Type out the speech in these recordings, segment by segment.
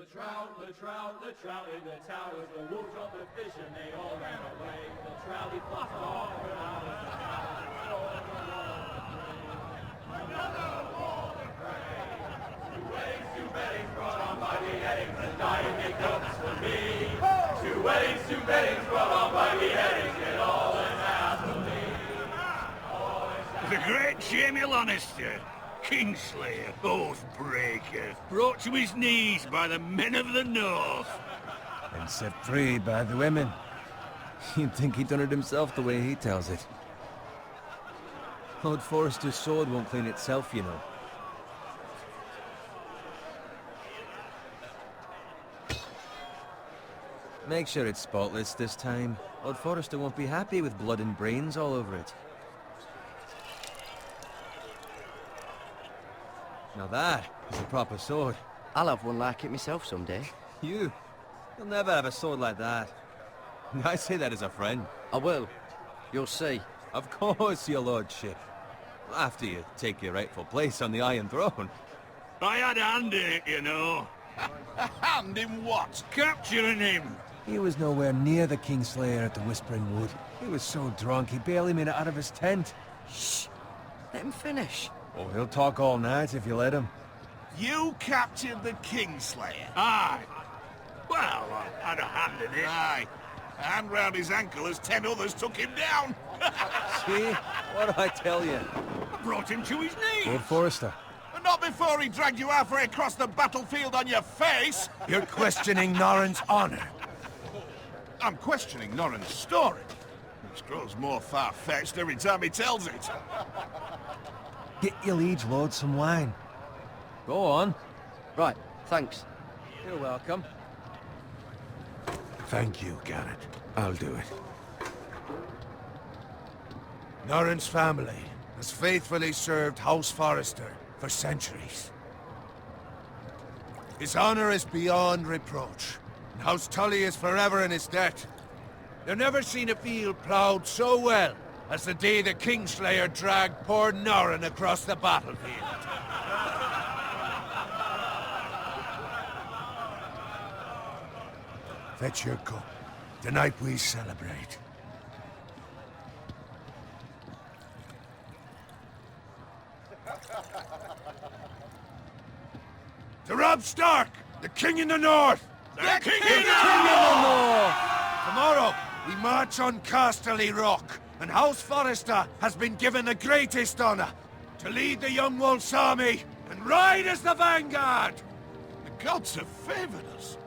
The trout in the towers, the wolves of the fish, and they all ran away. The trout he fought off when I was the house. Another wall to pray. Two weddings brought on by beheadings, and dying make cups for me. Two weddings brought on by beheadings, and all in half of me. The great Jamie Lannister, Kingslayer, Oathbreaker, brought to his knees by the men of the North. And set free by the women. You'd think he'd done it himself the way he tells it. Lord Forrester's sword won't clean itself, you know. Make sure it's spotless this time. Lord Forrester won't be happy with blood and brains all over it. Now that is a proper sword. I'll have one like it myself someday. You'll never have a sword like that. I say that as a friend. I will. You'll see. Of course, your lordship. After you take your rightful place on the Iron Throne. I had a hand in it, you know. A hand in what? Capturing him. He was nowhere near the Kingslayer at the Whispering Wood. He was so drunk he barely made it out of his tent. Shh! Let him finish. Oh, he'll talk all night if you let him. You captured the Kingslayer? Aye. Well, I had a hand in it. Aye. A hand round his ankle as 10 others took him down. See? What do I tell you? I brought him to his knees. Lord Forrester. But not before he dragged you halfway across the battlefield on your face. You're questioning Norrin's honor. I'm questioning Norrin's story, which grows more far-fetched every time he tells it. Get your liege lord some wine. Go on. Right, thanks. You're welcome. Thank you, Garrett. I'll do it. Norrin's family has faithfully served House Forrester for centuries. His honor is beyond reproach, and House Tully is forever in his debt. They've never seen a field ploughed so well as the day the Kingslayer dragged poor Norrin across the battlefield. Fetch your cup. Tonight we celebrate. To Robb Stark, the King in the North! The King in the North! Tomorrow, we march on Casterly Rock, and House Forrester has been given the greatest honor to lead the Young Wolf's army and ride as the vanguard! The gods have favored us.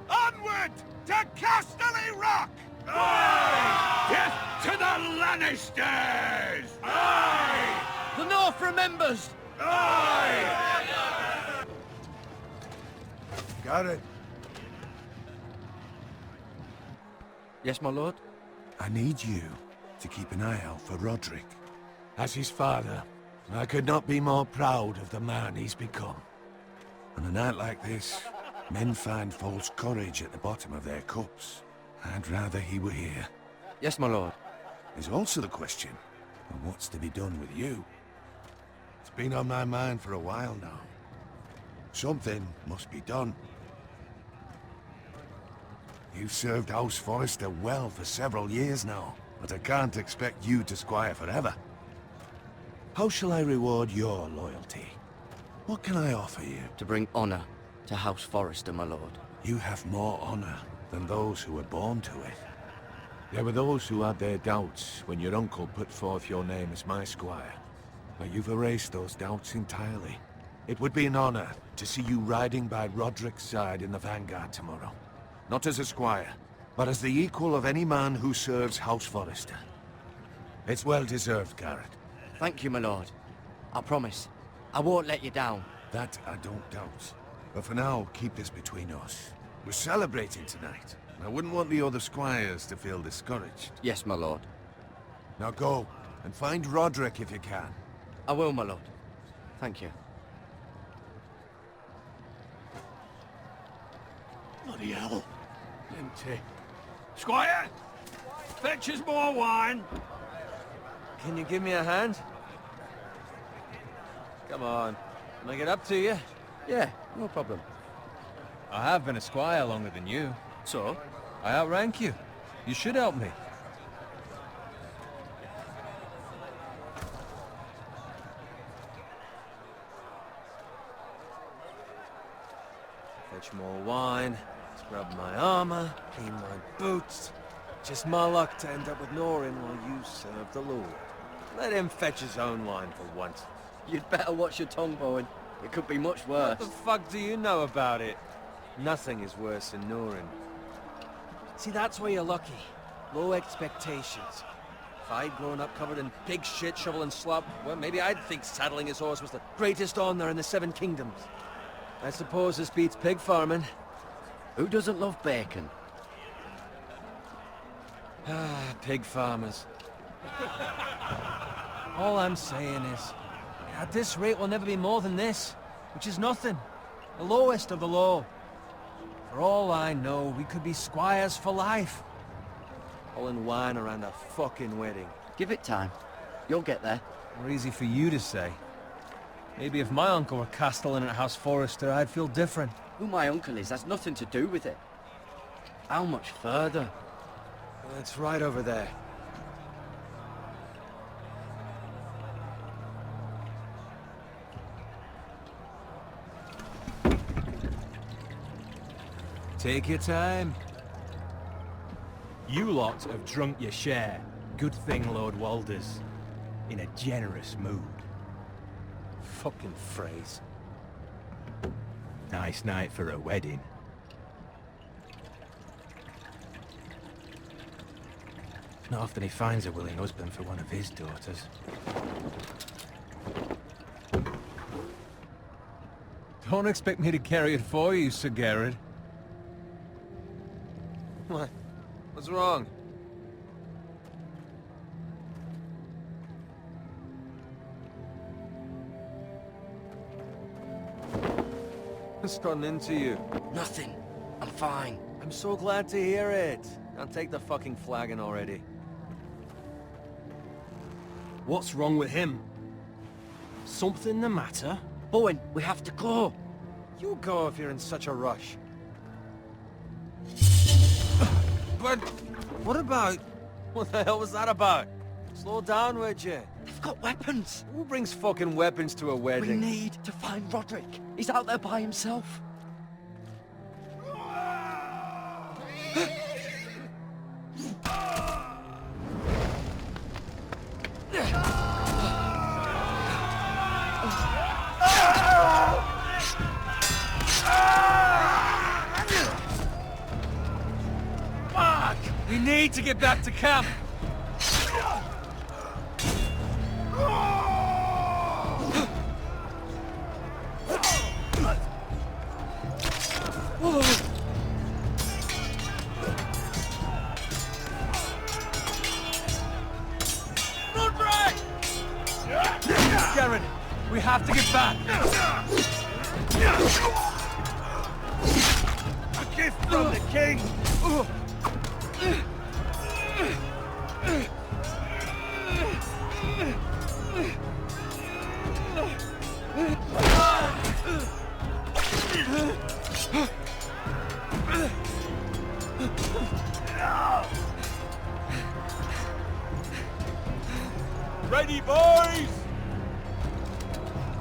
Onward to Casterly Rock! Aye! Death to the Lannisters! Aye! The North remembers! Aye! Garrett, Yes, my lord? I need you to keep an eye out for Roderick. As his father, I could not be more proud of the man he's become. On a night like this, men find false courage at the bottom of their cups. I'd rather he were here. Yes, my lord. There's also the question of what's to be done with you. It's been on my mind for a while now. Something must be done. You've served House Forrester well for several years now, but I can't expect you to squire forever. How shall I reward your loyalty? What can I offer you? To bring honor to House Forrester, my lord. You have more honor than those who were born to it. There were those who had their doubts when your uncle put forth your name as my squire. But you've erased those doubts entirely. It would be an honor to see you riding by Roderick's side in the vanguard tomorrow. Not as a squire, but as the equal of any man who serves House Forrester. It's well deserved, Garrett. Thank you, my lord. I promise. I won't let you down. That I don't doubt. But for now, keep this between us. We're celebrating tonight. I wouldn't want the other squires to feel discouraged. Yes, my lord. Now go, and find Roderick if you can. I will, my lord. Thank you. Bloody hell. Empty. Squire! Fetch us more wine. Can you give me a hand? Come on. Can I get up to you? Yeah, no problem. I have been a squire longer than you. So? I outrank you. You should help me. Fetch more wine, scrub my armor, clean my boots. Just my luck to end up with Norrin while you serve the Lord. Let him fetch his own wine for once. You'd better watch your tongue, Bowen. It could be much worse. What the fuck do you know about it? Nothing is worse than Norrin. See, that's where you're lucky. Low expectations. If I'd grown up covered in pig shit, shovel and slop, well, maybe I'd think saddling his horse was the greatest honor in the Seven Kingdoms. I suppose this beats pig farming. Who doesn't love bacon? Ah, pig farmers. All I'm saying is, at this rate we'll never be more than this, which is nothing. The lowest of the low. For all I know, we could be squires for life. Pulling wine around a fucking wedding. Give it time. You'll get there. More easy for you to say. Maybe if my uncle were castellan at House Forrester, I'd feel different. Who my uncle is has nothing to do with it. How much further? It's right over there. Take your time. You lot have drunk your share. Good thing Lord Walder's in a generous mood. Fucking phrase. Nice night for a wedding. Not often he finds a willing husband for one of his daughters. Don't expect me to carry it for you, Sir Gared. What? What's wrong? What's gotten into you? Nothing. I'm fine. I'm so glad to hear it. Now take the fucking flagon already. What's wrong with him? Something the matter? Bowen, we have to go. You go if you're in such a rush. But what about... What the hell was that about? Slow down, would you? They've got weapons. Who brings fucking weapons to a We wedding? need to find Roderick. He's out there by himself. Fuck! We need to get back to camp! Garrett, we have to get back! A gift from the king! Ready, boys!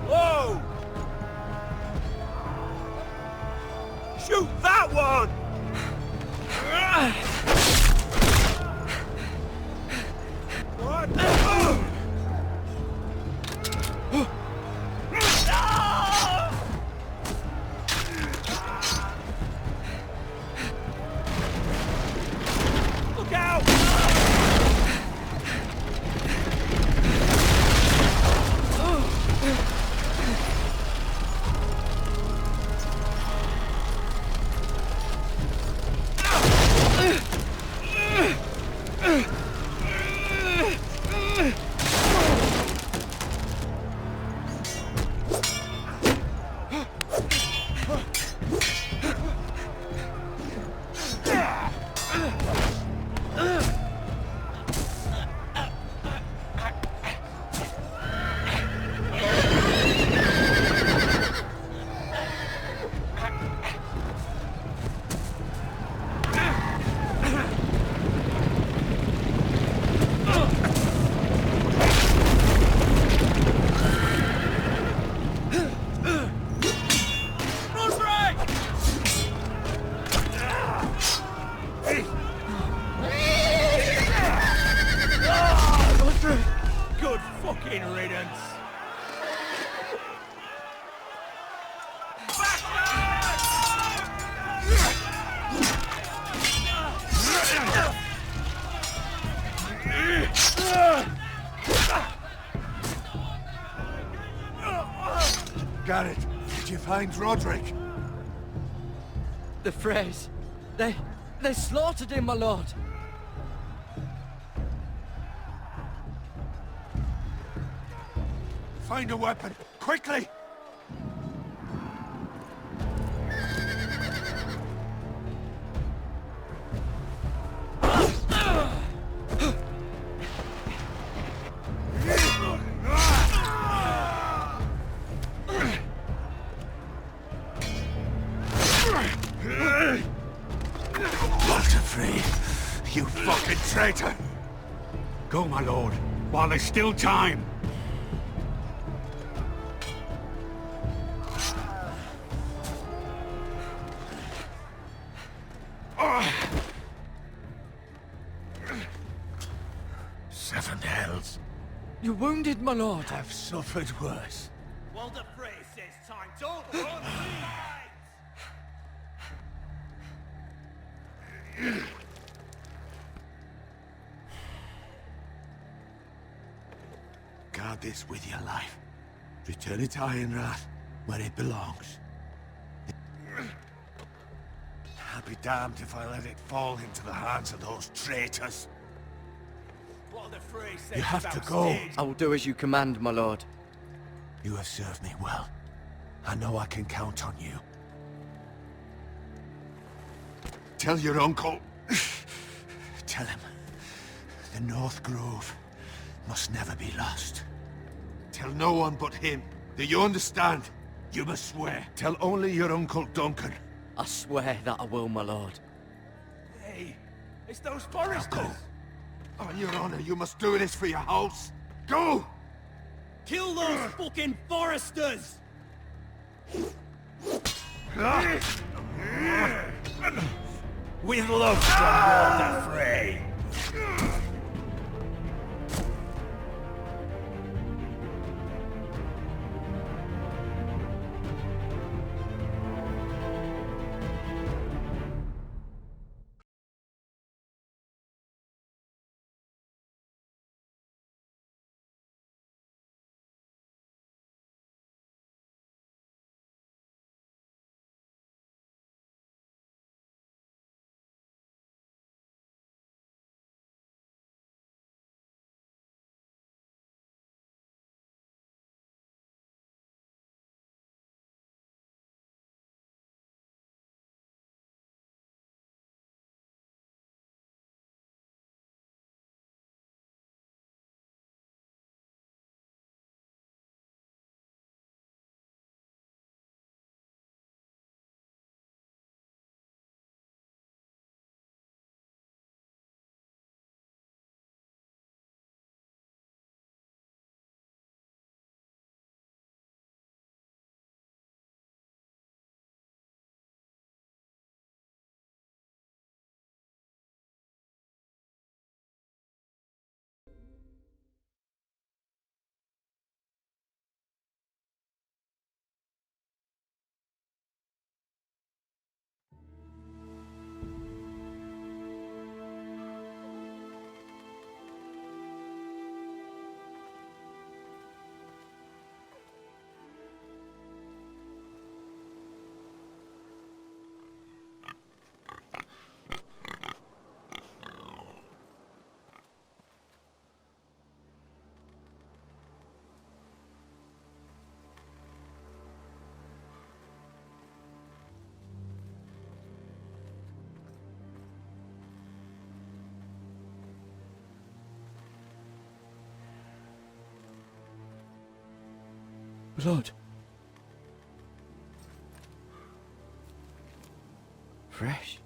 Whoa! Shoot that one! What? Look out! Find Roderick. The Freys. They slaughtered him, my lord. Find a weapon, quickly! You fucking traitor! Go, my lord, while there's still time. Seven hells. You're wounded, my lord. I've suffered worse. Well, the Frey says time to run. Guard this with your life. Return it to Ironrath, where it belongs. I'll be damned if I let it fall into the hands of those traitors. What the Frey says You have to about go. stage. I will do as you command, my lord. You have served me well. I know I can count on you. Tell your uncle. Tell him. The North Grove must never be lost. Tell no one but him. Do you understand? You must swear. Tell only your Uncle Duncan. I swear that I will, my lord. Hey, it's those foresters. On your honor, you must do this for your house. Go! Kill those fucking foresters! With love from Lord the Frey. Blood. Fresh.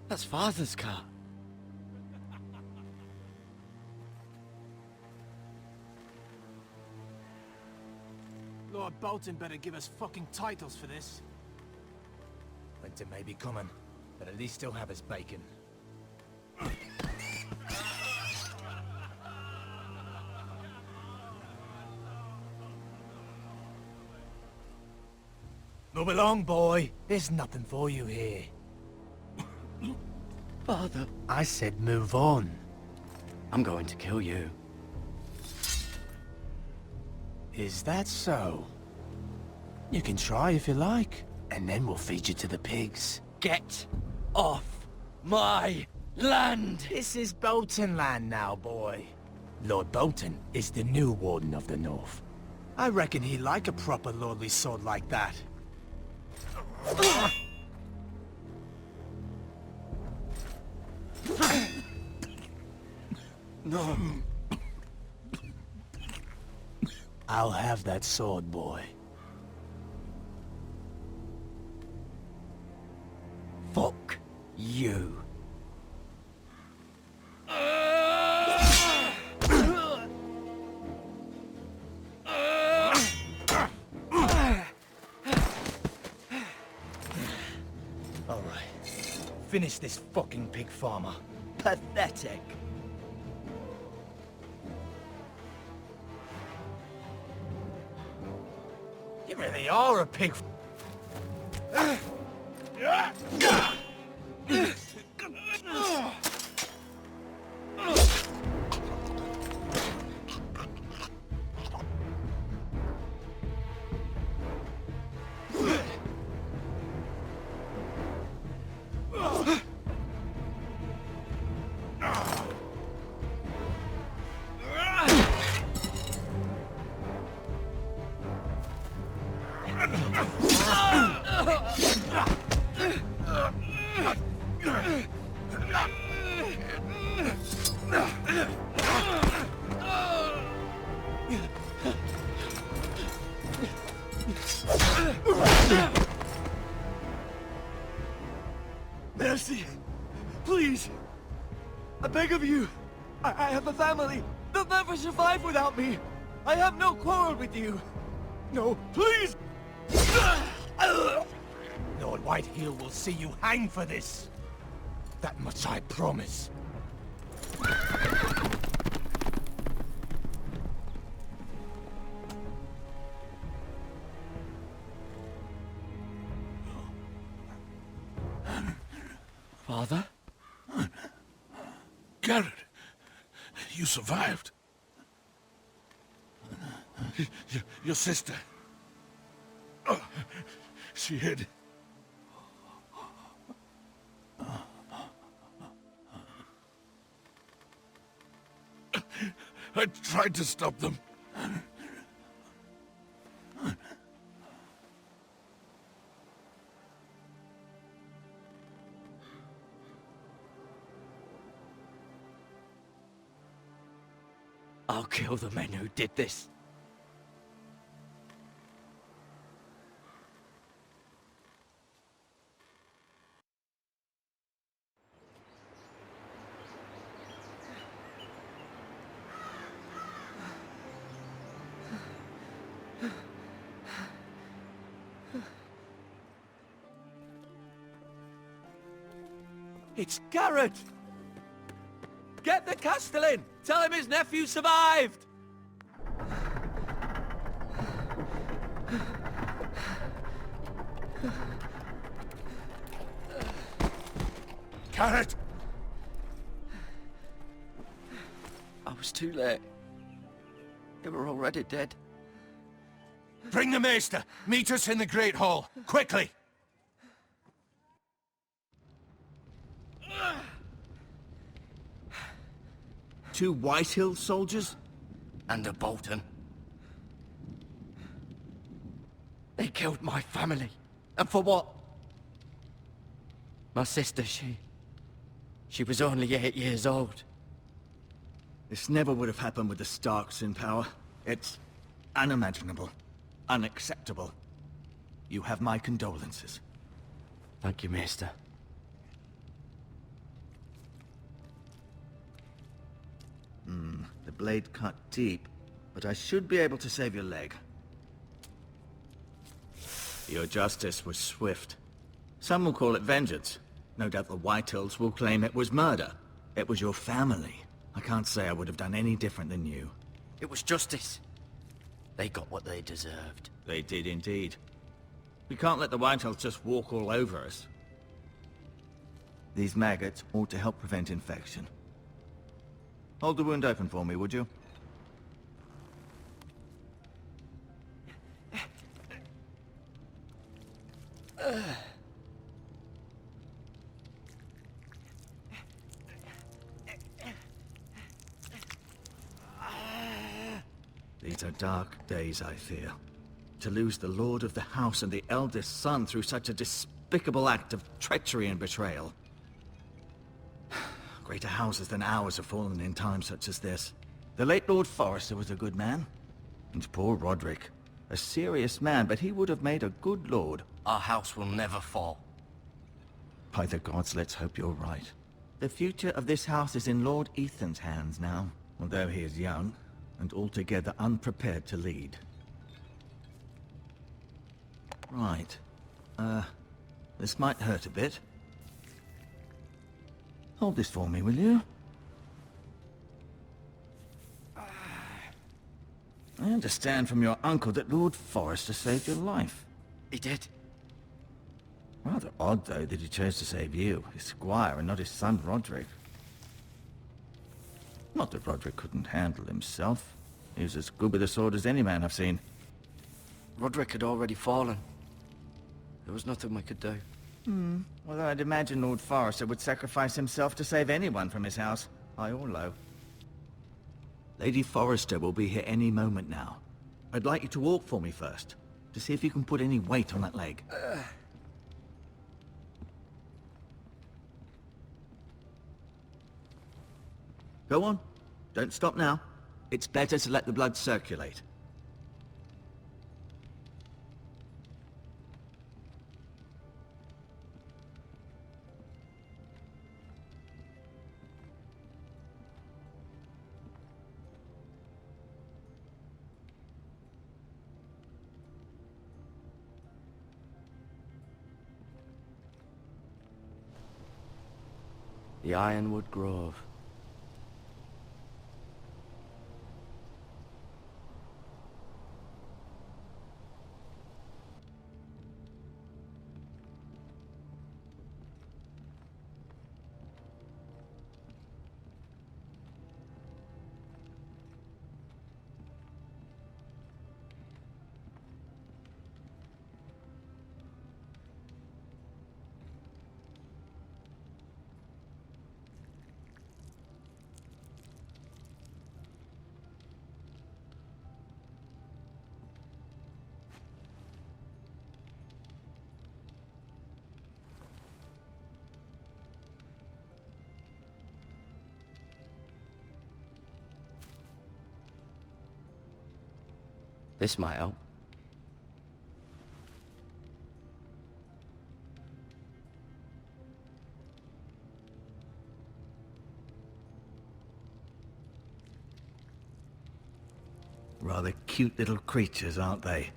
That's Father's car. Lord Bolton better give us fucking titles for this. Winter may be coming, but at least he'll have his bacon. Move along, boy. There's nothing for you here. Father, I said move on. I'm going to kill you. Is that so? You can try if you like, and then we'll feed you to the pigs. Get off my land! This is Bolton land now, boy. Lord Bolton is the new Warden of the North. I reckon he'd like a proper lordly sword like that. No. I'll have that sword, boy. Fuck you. All right. Finish this fucking pig farmer. Pathetic. You really are a pig. Mercy! Please! I beg of you! I have a family! They'll never survive without me! I have no quarrel with you! No, please! Lord Whitehill will see you hang for this. That much I promise. Father? Garrett, you survived. Your sister. Oh, she hid. I tried to stop them. I'll kill the men who did this. It's Gared! Get the Castellan! Tell him his nephew survived! Garrett! I was too late. They were already dead. Bring the maester! Meet us in the Great Hall! Quickly! Two Whitehill soldiers? And a Bolton. They killed my family. And for what? My sister, she was only 8 years old. This never would have happened with the Starks in power. It's unimaginable. Unacceptable. You have my condolences. Thank you, Maester. The blade cut deep, but I should be able to save your leg. Your justice was swift. Some will call it vengeance. No doubt the Whitehills will claim it was murder. It was your family. I can't say I would have done any different than you. It was justice. They got what they deserved. They did indeed. We can't let the Whitehills just walk all over us. These maggots ought to help prevent infection. Hold the wound open for me, would you? These are dark days, I fear. To lose the lord of the house and the eldest son through such a despicable act of treachery and betrayal. Greater houses than ours have fallen in times such as this. The late Lord Forrester was a good man. And poor Roderick. A serious man, but he would have made a good lord. Our house will never fall. By the gods, let's hope you're right. The future of this house is in Lord Ethan's hands now, although he is young and altogether unprepared to lead. Right. This might hurt a bit. Hold this for me, will you? I understand from your uncle that Lord Forrester saved your life. He did. Rather odd, though, that he chose to save you, his squire, and not his son Roderick. Not that Roderick couldn't handle himself. He was as good with a sword as any man I've seen. Roderick had already fallen. There was nothing we could do. Although I'd imagine Lord Forrester would sacrifice himself to save anyone from his house, high or low. Lady Forrester will be here any moment now. I'd like you to walk for me first, to see if you can put any weight on that leg. Go on. Don't stop now. It's better to let the blood circulate. The Ironwood Grove. This might help. Rather cute little creatures, aren't they?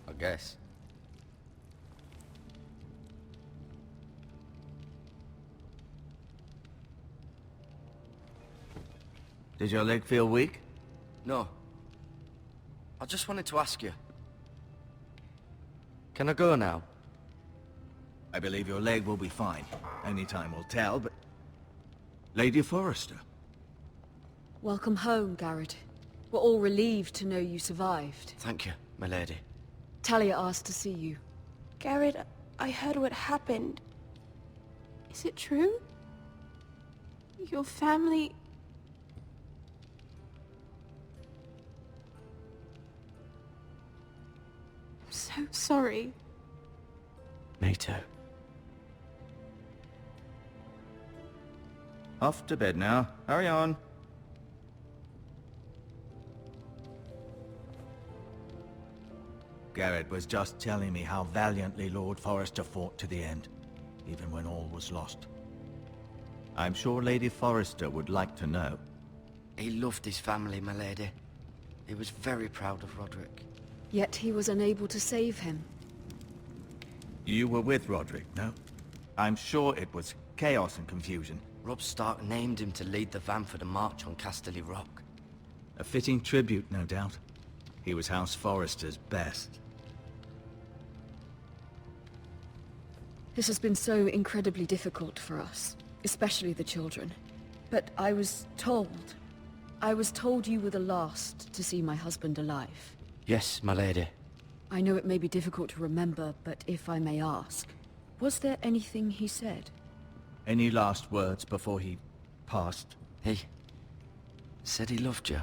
I guess. Does your leg feel weak? No. I just wanted to ask you. Can I go now? I believe your leg will be fine. Only time will tell, but... Lady Forrester. Welcome home, Gared. We're all relieved to know you survived. Thank you, my lady. Talia asked to see you. Gared, I heard what happened. Is it true? Your family... I'm so sorry. Me too. Off to bed now. Hurry on. Garrett was just telling me how valiantly Lord Forrester fought to the end, even when all was lost. I'm sure Lady Forrester would like to know. He loved his family, my lady. He was very proud of Roderick. Yet he was unable to save him. You were with Roderick, no? I'm sure it was chaos and confusion. Robb Stark named him to lead the van for the march on Casterly Rock. A fitting tribute, no doubt. He was House Forrester's best. This has been so incredibly difficult for us, especially the children. But I was told you were the last to see my husband alive. Yes, my lady. I know it may be difficult to remember, but if I may ask, was there anything he said? Any last words before he passed? He said he loved you.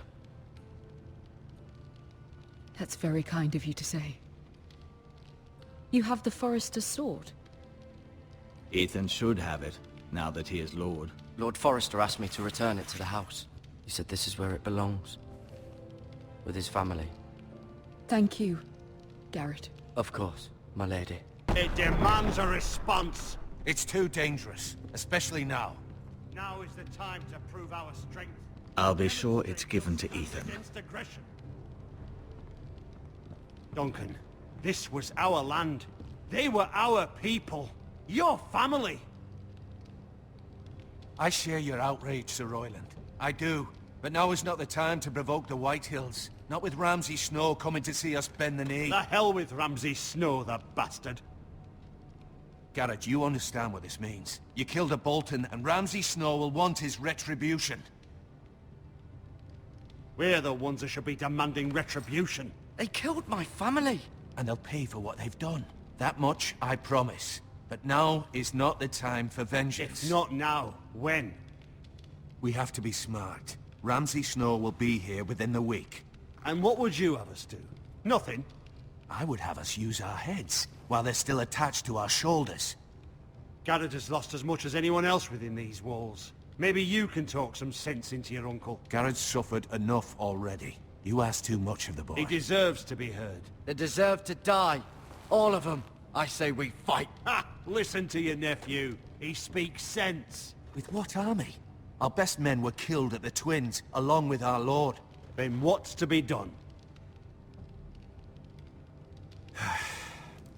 That's very kind of you to say. You have the Forrester's sword. Ethan should have it, now that he is Lord. Lord Forrester asked me to return it to the house. He said this is where it belongs. With his family. Thank you, Garrett. Of course, my lady. It demands a response. It's too dangerous, especially now. Now is the time to prove our strength. I'll be sure it's given to Ethan. Against aggression. Duncan, this was our land. They were our people. Your family. I share your outrage, Sir Royland. I do. But now is not the time to provoke the Whitehills. Not with Ramsay Snow coming to see us bend the knee. The hell with Ramsay Snow, the bastard. Garrett, you understand what this means. You killed a Bolton, and Ramsay Snow will want his retribution. We're the ones that should be demanding retribution. They killed my family. And they'll pay for what they've done. That much I promise. But now is not the time for vengeance. If not now, when? We have to be smart. Ramsay Snow will be here within the week. And what would you have us do? Nothing. I would have us use our heads, while they're still attached to our shoulders. Garrett has lost as much as anyone else within these walls. Maybe you can talk some sense into your uncle. Garrett's suffered enough already. You ask too much of the boy. He deserves to be heard. They deserve to die. All of them. I say we fight. Ha! Listen to your nephew. He speaks sense. With what army? Our best men were killed at the Twins, along with our lord. Then what's to be done?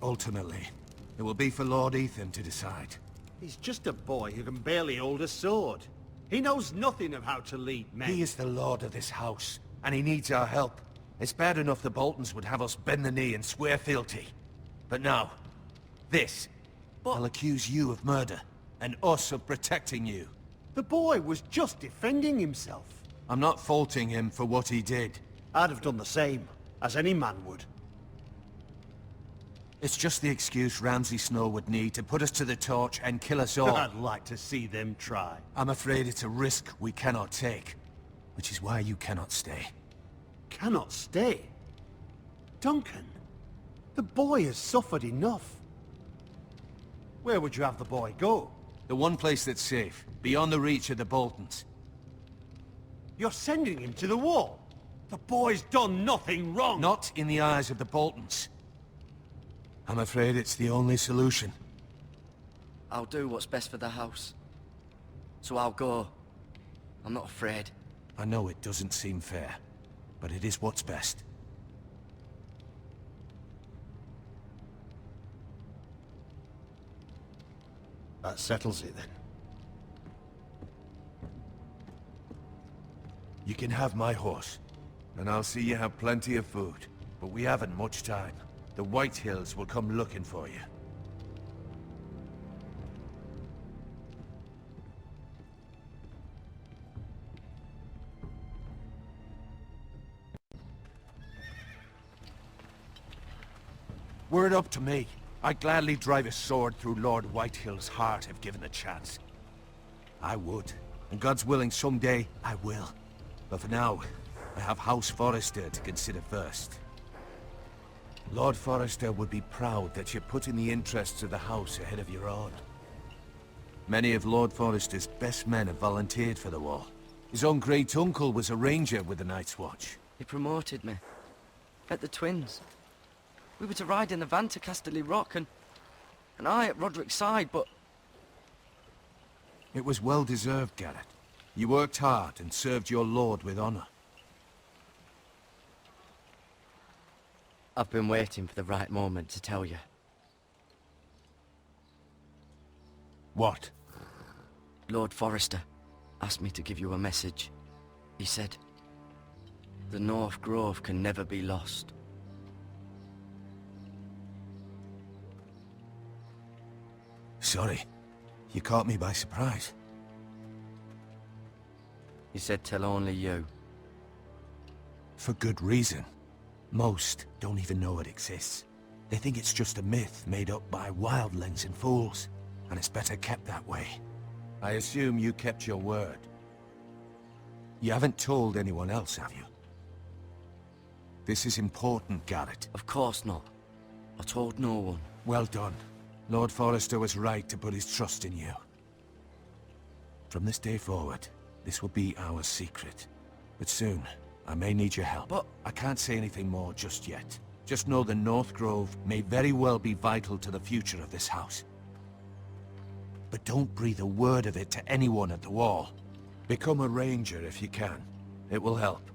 Ultimately, it will be for Lord Ethan to decide. He's just a boy who can barely hold a sword. He knows nothing of how to lead men. He is the lord of this house, and he needs our help. It's bad enough the Boltons would have us bend the knee and swear fealty. But now, this. I'll accuse you of murder, and us of protecting you. The boy was just defending himself. I'm not faulting him for what he did. I'd have done the same, as any man would. It's just the excuse Ramsay Snow would need to put us to the torch and kill us all. I'd like to see them try. I'm afraid it's a risk we cannot take, which is why you cannot stay. Cannot stay? Duncan, the boy has suffered enough. Where would you have the boy go? The one place that's safe, beyond the reach of the Boltons. You're sending him to the wall? The boy's done nothing wrong! Not in the eyes of the Boltons. I'm afraid it's the only solution. I'll do what's best for the house. So I'll go. I'm not afraid. I know it doesn't seem fair, but it is what's best. That settles it then. You can have my horse, and I'll see you have plenty of food. But we haven't much time. The Whitehills will come looking for you. Were it up to me, I'd gladly drive a sword through Lord Whitehill's heart if given the chance. I would, and God's willing someday I will. But for now, I have House Forrester to consider first. Lord Forrester would be proud that you're putting the interests of the house ahead of your own. Many of Lord Forrester's best men have volunteered for the war. His own great-uncle was a ranger with the Night's Watch. He promoted me. At the Twins. We were to ride in the van to Casterly Rock, and I at Roderick's side, but... It was well-deserved, Garrett. You worked hard and served your lord with honor. I've been waiting for the right moment to tell you. What? Lord Forrester asked me to give you a message. He said, the North Grove can never be lost. Sorry. You caught me by surprise. He said tell only you. For good reason. Most don't even know it exists. They think it's just a myth made up by wildlings and fools, and it's better kept that way. I assume you kept your word. You haven't told anyone else, have you? This is important, Garrett. Of course not. I told no one. Well done. Lord Forrester was right to put his trust in you. From this day forward, this will be our secret. But soon, I may need your help. But I can't say anything more just yet. Just know the North Grove may very well be vital to the future of this house. But don't breathe a word of it to anyone at the Wall. Become a ranger if you can. It will help.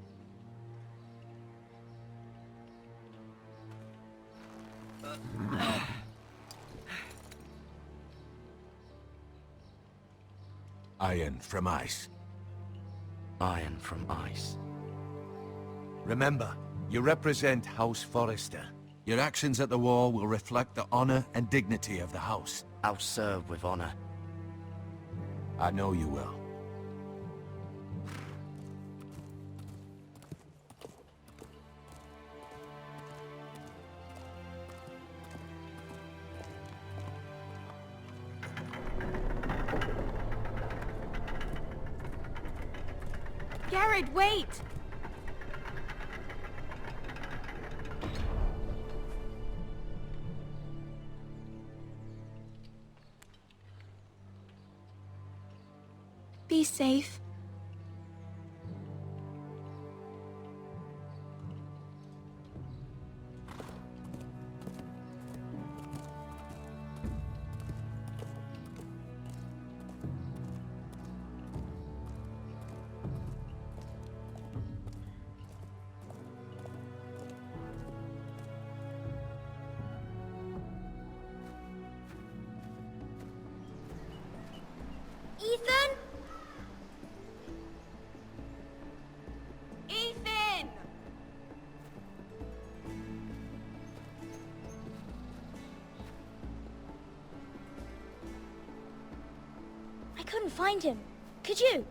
Iron from ice. Iron from ice. Remember, you represent House Forrester. Your actions at the Wall will reflect the honor and dignity of the house. I'll serve with honor. I know you will. Gared, wait! Be safe. Ethan? Ethan! I couldn't find him. Could you?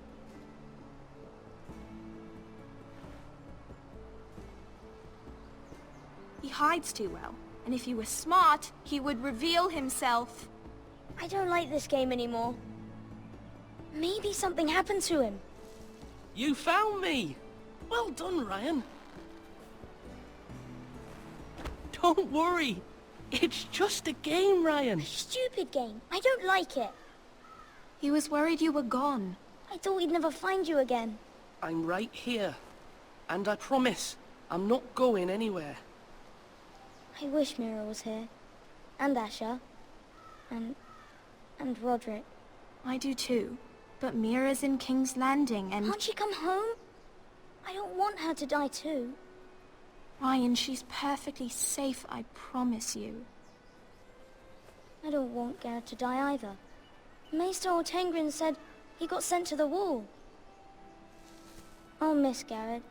He hides too well, and if he were smart, he would reveal himself. I don't like this game anymore. Maybe something happened to him. You found me! Well done, Ryan. Don't worry. It's just a game, Ryan. A stupid game. I don't like it. He was worried you were gone. I thought we'd never find you again. I'm right here. And I promise, I'm not going anywhere. I wish Mira was here. And Asher. And Roderick. I do too. But Mira's in King's Landing and... Can't she come home? I don't want her to die too. Ryan, she's perfectly safe, I promise you. I don't want Garrett to die either. Maester Ortengrin said he got sent to the Wall. I'll miss Garrett.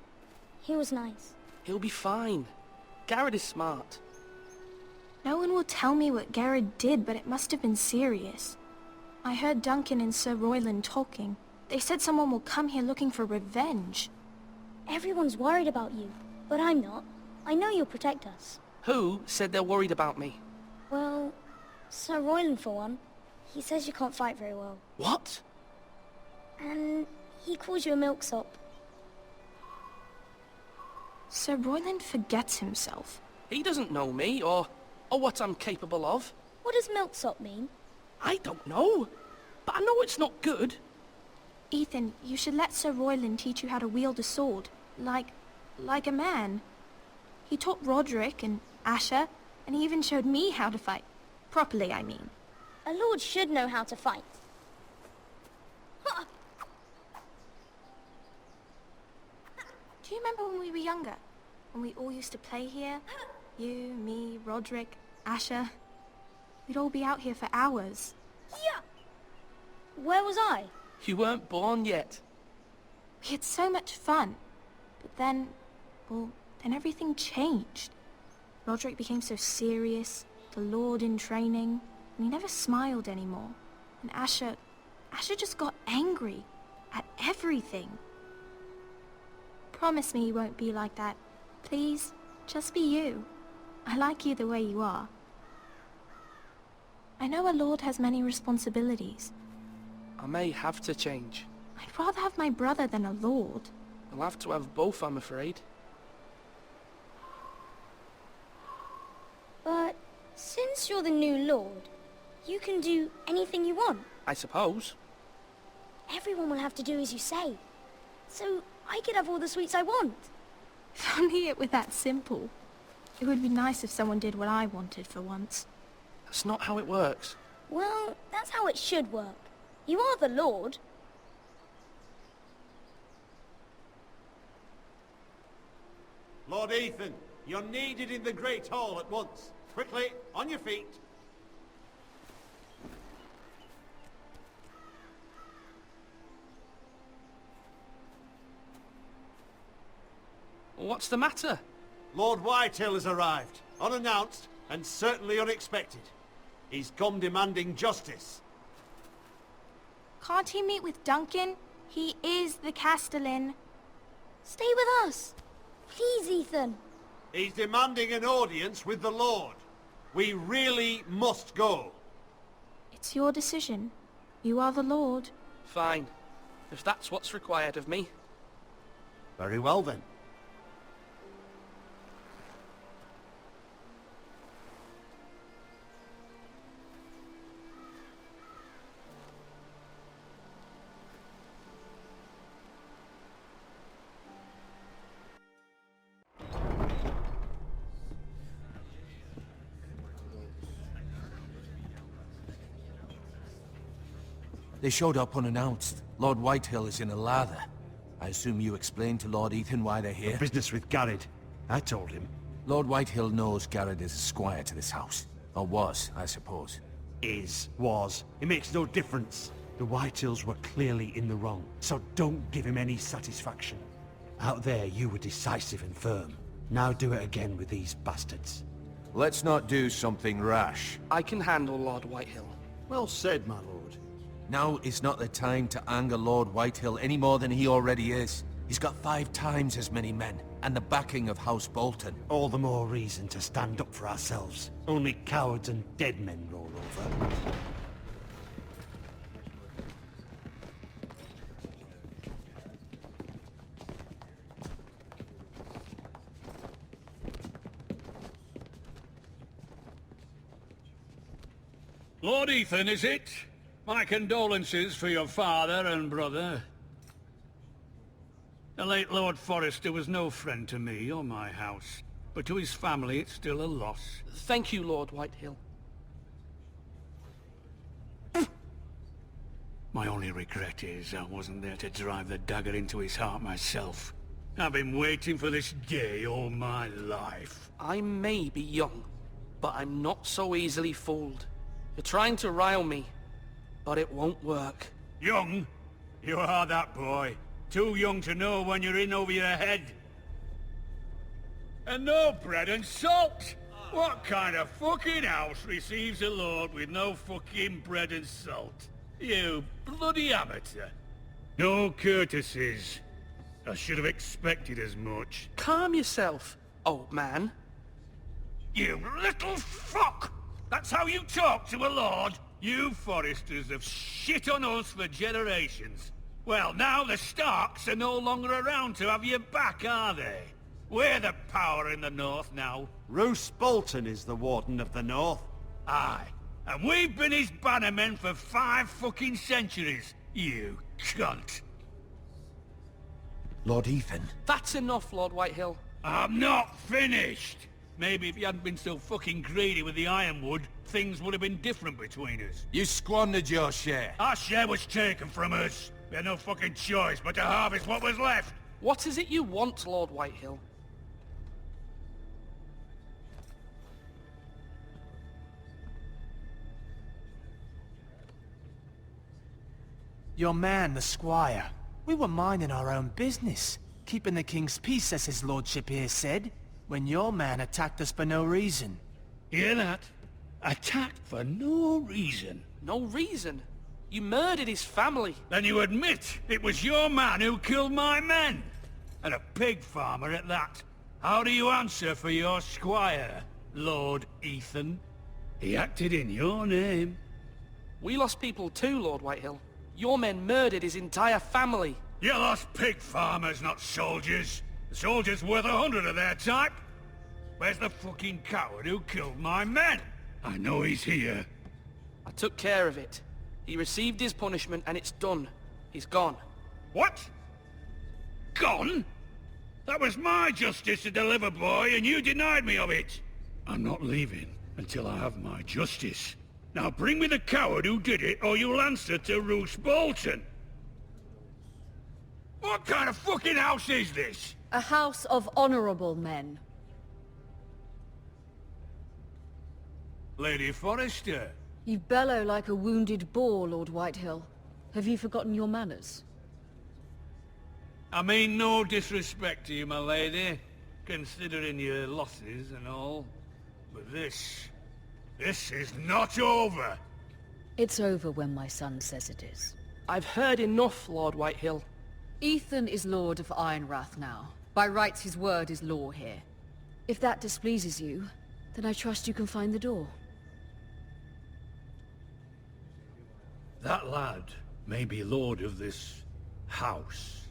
He was nice. He'll be fine. Garrett is smart. No one will tell me what Garrett did, but it must have been serious. I heard Duncan and Sir Royland talking. They said someone will come here looking for revenge. Everyone's worried about you, but I'm not. I know you'll protect us. Who said they're worried about me? Well, Sir Royland for one. He says you can't fight very well. What? And he calls you a milksop. Sir Royland forgets himself. He doesn't know me, or what I'm capable of. What does milksop mean? I don't know, but I know it's not good. Ethan, you should let Sir Royland teach you how to wield a sword, like a man. He taught Roderick and Asher, and he even showed me how to fight. Properly, I mean. A lord should know how to fight. Do you remember when we were younger? When we all used to play here? You, me, Roderick, Asher. We'd all be out here for hours. Yeah! Where was I? You weren't born yet. We had so much fun. But then, well, then everything changed. Roderick became so serious, the Lord in training, and he never smiled anymore. And Asher just got angry at everything. Promise me you won't be like that. Please, just be you. I like you the way you are. I know a lord has many responsibilities. I may have to change. I'd rather have my brother than a lord. I'll have to have both, I'm afraid. But since you're the new lord, you can do anything you want. I suppose. Everyone will have to do as you say. So I could have all the sweets I want. If only it were that simple. It would be nice if someone did what I wanted for once. That's not how it works. Well, that's how it should work. You are the lord. Lord Ethan, you're needed in the Great Hall at once. Quickly, on your feet. What's the matter? Lord Whitehill has arrived, unannounced and certainly unexpected. He's come demanding justice. Can't he meet with Duncan? He is the Castellan. Stay with us. Please, Ethan. He's demanding an audience with the Lord. We really must go. It's your decision. You are the Lord. Fine. If that's what's required of me. Very well then. They showed up unannounced. Lord Whitehill is in a lather. I assume you explained to Lord Ethan why they're here? Business with Gared. I told him. Lord Whitehill knows Garrett is a squire to this house. Or was, I suppose. Was. It makes no difference. The Whitehills were clearly in the wrong, so don't give him any satisfaction. Out there, you were decisive and firm. Now do it again with these bastards. Let's not do something rash. I can handle Lord Whitehill. Well said, my lord. Now is not the time to anger Lord Whitehill any more than he already is. He's got 5 times as many men, and the backing of House Bolton. All the more reason to stand up for ourselves. Only cowards and dead men roll over. Lord Ethan, is it? My condolences for your father and brother. The late Lord Forrester was no friend to me or my house, but to his family it's still a loss. Thank you, Lord Whitehill. My only regret is I wasn't there to drive the dagger into his heart myself. I've been waiting for this day all my life. I may be young, but I'm not so easily fooled. You're trying to rile me, but it won't work. Young? You are that boy. Too young to know when you're in over your head. And no bread and salt! What kind of fucking house receives a lord with no fucking bread and salt? You bloody amateur. No courtesies. I should have expected as much. Calm yourself, old man. You little fuck! That's how you talk to a lord? You Forresters have shit on us for generations. Well, now the Starks are no longer around to have your back, are they? We're the power in the north now. Roose Bolton is the Warden of the North. Aye. And we've been his bannermen for 5 fucking centuries, you cunt. Lord Ethan. That's enough, Lord Whitehill. I'm not finished! Maybe if you hadn't been so fucking greedy with the ironwood, things would have been different between us. You squandered your share. Our share was taken from us. We had no fucking choice but to harvest what was left. What is it you want, Lord Whitehill? Your man, the squire. We were minding our own business, keeping the king's peace, as his lordship here said, when your man attacked us for no reason. Hear that? Attacked for no reason. No reason? You murdered his family. Then you admit it was your man who killed my men? And a pig farmer at that. How do you answer for your squire, Lord Ethan? He acted in your name. We lost people too, Lord Whitehill. Your men murdered his entire family. You lost pig farmers, not soldiers. The soldiers worth 100 of their type. Where's the fucking coward who killed my men? I know he's here. I took care of it. He received his punishment and it's done. He's gone. What? Gone? That was my justice to deliver, boy, and you denied me of it. I'm not leaving until I have my justice. Now bring me the coward who did it, or you'll answer to Roose Bolton. What kind of fucking house is this? A house of honorable men. Lady Forrester. You bellow like a wounded boar, Lord Whitehill. Have you forgotten your manners? I mean no disrespect to you, my lady, considering your losses and all. But this is not over. It's over when my son says it is. I've heard enough, Lord Whitehill. Ethan is Lord of Ironrath now. By rights, his word is law here. If that displeases you, then I trust you can find the door. That lad may be lord of this house,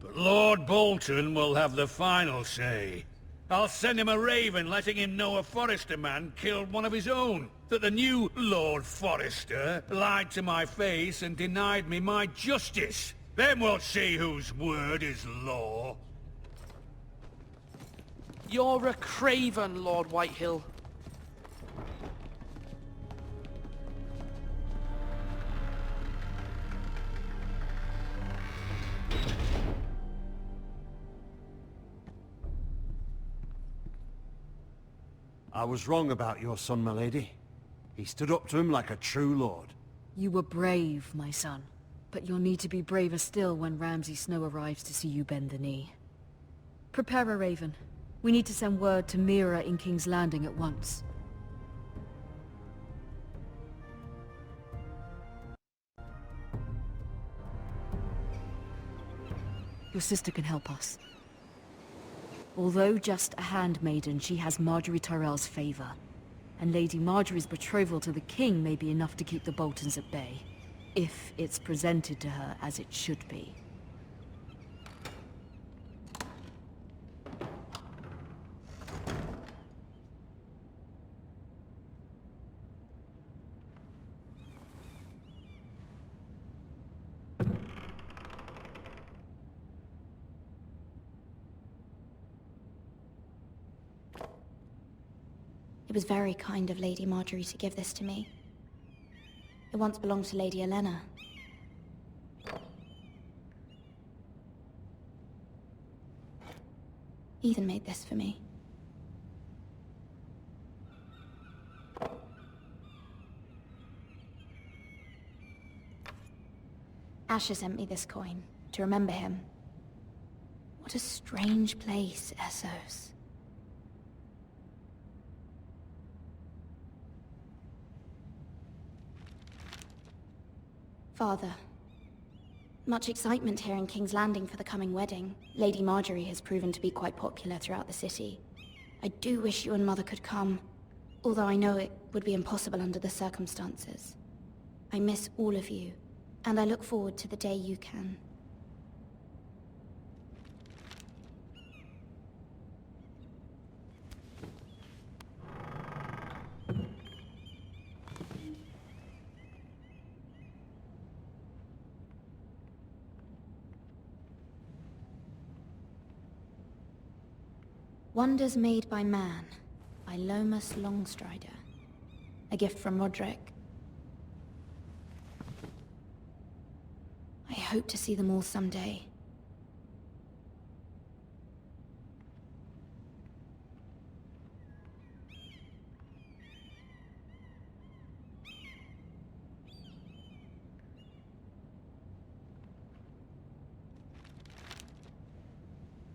but Lord Bolton will have the final say. I'll send him a raven letting him know a Forrester man killed one of his own. That the new Lord Forrester lied to my face and denied me my justice. Then we'll see whose word is law. You're a craven, Lord Whitehill. I was wrong about your son, my lady. He stood up to him like a true lord. You were brave, my son. But you'll need to be braver still when Ramsay Snow arrives to see you bend the knee. Prepare a raven. We need to send word to Mira in King's Landing at once. Your sister can help us. Although just a handmaiden, she has Margaery Tyrell's favor. And Lady Margaery's betrothal to the king may be enough to keep the Boltons at bay. If it's presented to her as it should be. It was very kind of Lady Margaery to give this to me. It once belonged to Lady Olenna. Ethan made this for me. Asher sent me this coin, to remember him. What a strange place, Essos. Father, much excitement here in King's Landing for the coming wedding. Lady Margaery has proven to be quite popular throughout the city. I do wish you and Mother could come, although I know it would be impossible under the circumstances. I miss all of you, and I look forward to the day you can. Wonders Made by Man, by Lomas Longstrider. A gift from Roderick. I hope to see them all someday.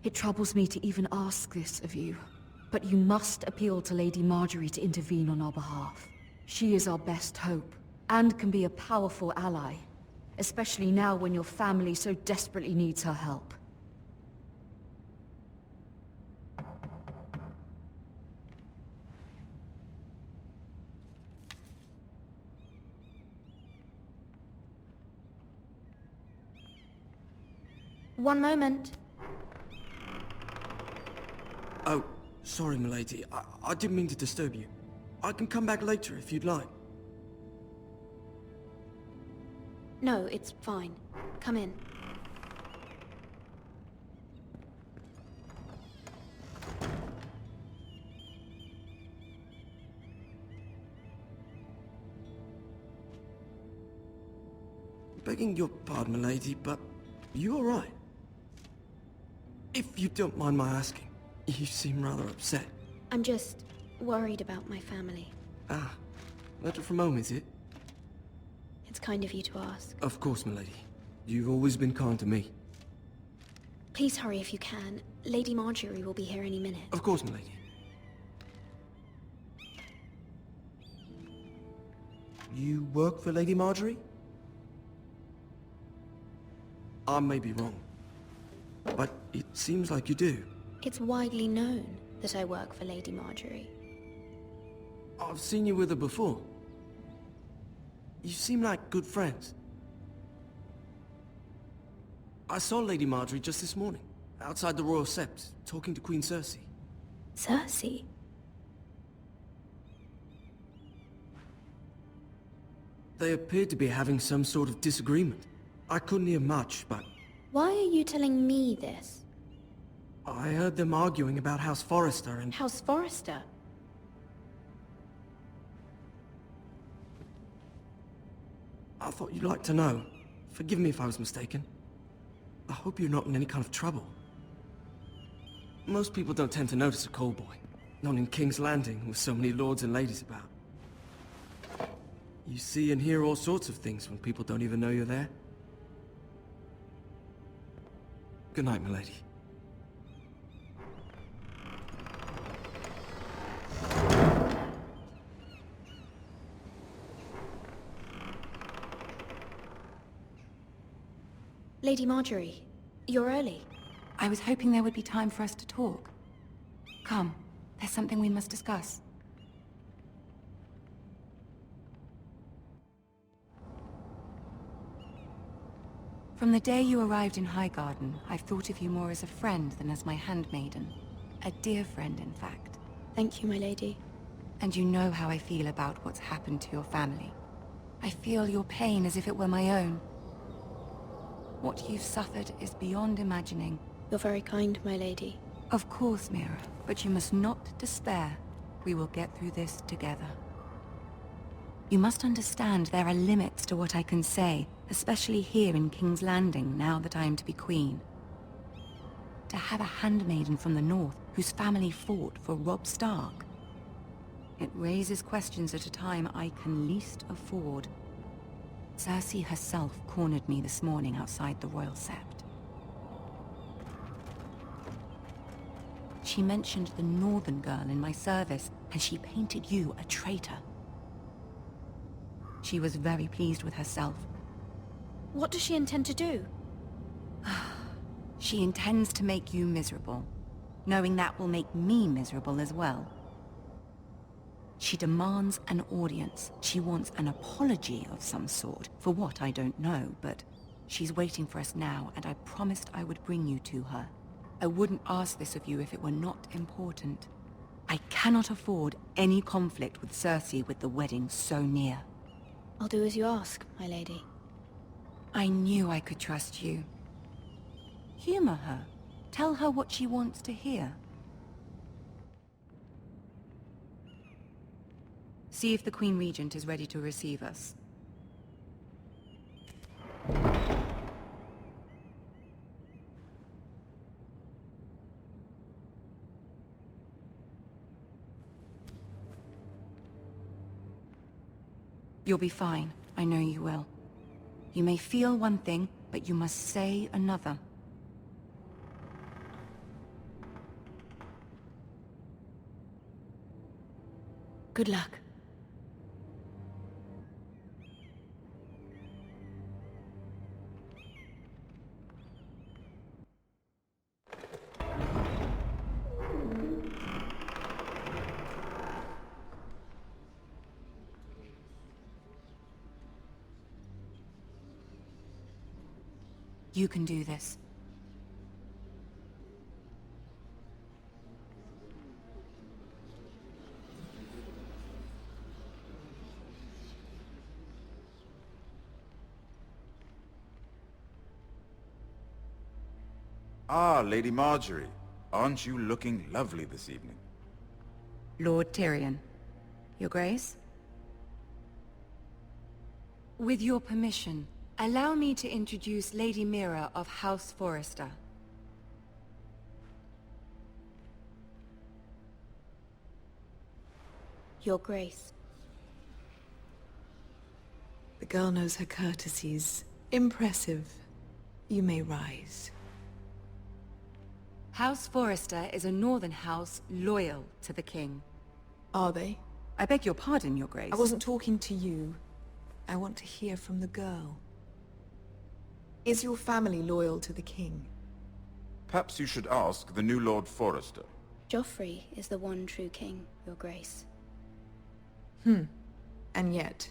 It troubles me to even ask this of you, but you must appeal to Lady Margaery to intervene on our behalf. She is our best hope, and can be a powerful ally, especially now when your family so desperately needs her help. One moment. Oh, sorry, milady. I didn't mean to disturb you. I can come back later if you'd like. No, it's fine. Come in. Begging your pardon, milady, but you all right? If you don't mind my asking, you seem rather upset. I'm just worried about my family. Ah, matter from home, is it? It's kind of you to ask. Of course, milady. You've always been kind to me. Please hurry if you can. Lady Margaery will be here any minute. Of course, milady. You work for Lady Margaery? I may be wrong, but it seems like you do. It's widely known that I work for Lady Margaery. I've seen you with her before. You seem like good friends. I saw Lady Margaery just this morning, outside the Royal Sept, talking to Queen Cersei. Cersei? They appeared to be having some sort of disagreement. I couldn't hear much, but... Why are you telling me this? I heard them arguing about House Forrester and... House Forrester? I thought you'd like to know. Forgive me if I was mistaken. I hope you're not in any kind of trouble. Most people don't tend to notice a call boy. Not in King's Landing, with so many lords and ladies about. You see and hear all sorts of things when people don't even know you're there. Good night, milady. Lady Margaery, you're early. I was hoping there would be time for us to talk. Come, there's something we must discuss. From the day you arrived in Highgarden, I've thought of you more as a friend than as my handmaiden. A dear friend, in fact. Thank you, my lady. And you know how I feel about what's happened to your family. I feel your pain as if it were my own. What you've suffered is beyond imagining. You're very kind, my lady. Of course, Mira, but you must not despair. We will get through this together. You must understand there are limits to what I can say, especially here in King's Landing, now that I am to be queen. To have a handmaiden from the north, whose family fought for Robb Stark. It raises questions at a time I can least afford. Cersei herself cornered me this morning outside the Royal Sept. She mentioned the northern girl in my service, and she painted you a traitor. She was very pleased with herself. What does she intend to do? She intends to make you miserable, knowing that will make me miserable as well. She demands an audience. She wants an apology of some sort, for what I don't know, but she's waiting for us now, and I promised I would bring you to her. I wouldn't ask this of you if it were not important. I cannot afford any conflict with Cersei with the wedding so near. I'll do as you ask, my lady. I knew I could trust you. Humor her. Tell her what she wants to hear. See if the Queen Regent is ready to receive us. You'll be fine. I know you will. You may feel one thing, but you must say another. Good luck. You can do this. Ah, Lady Margaery. Aren't you looking lovely this evening? Lord Tyrion. Your Grace? With your permission, allow me to introduce Lady Mira of House Forrester. Your Grace. The girl knows her courtesies. Impressive. You may rise. House Forrester is a northern house loyal to the king. Are they? I beg your pardon, Your Grace. I wasn't talking to you. I want to hear from the girl. Is your family loyal to the king? Perhaps you should ask the new Lord Forrester. Joffrey is the one true king, Your Grace. And yet...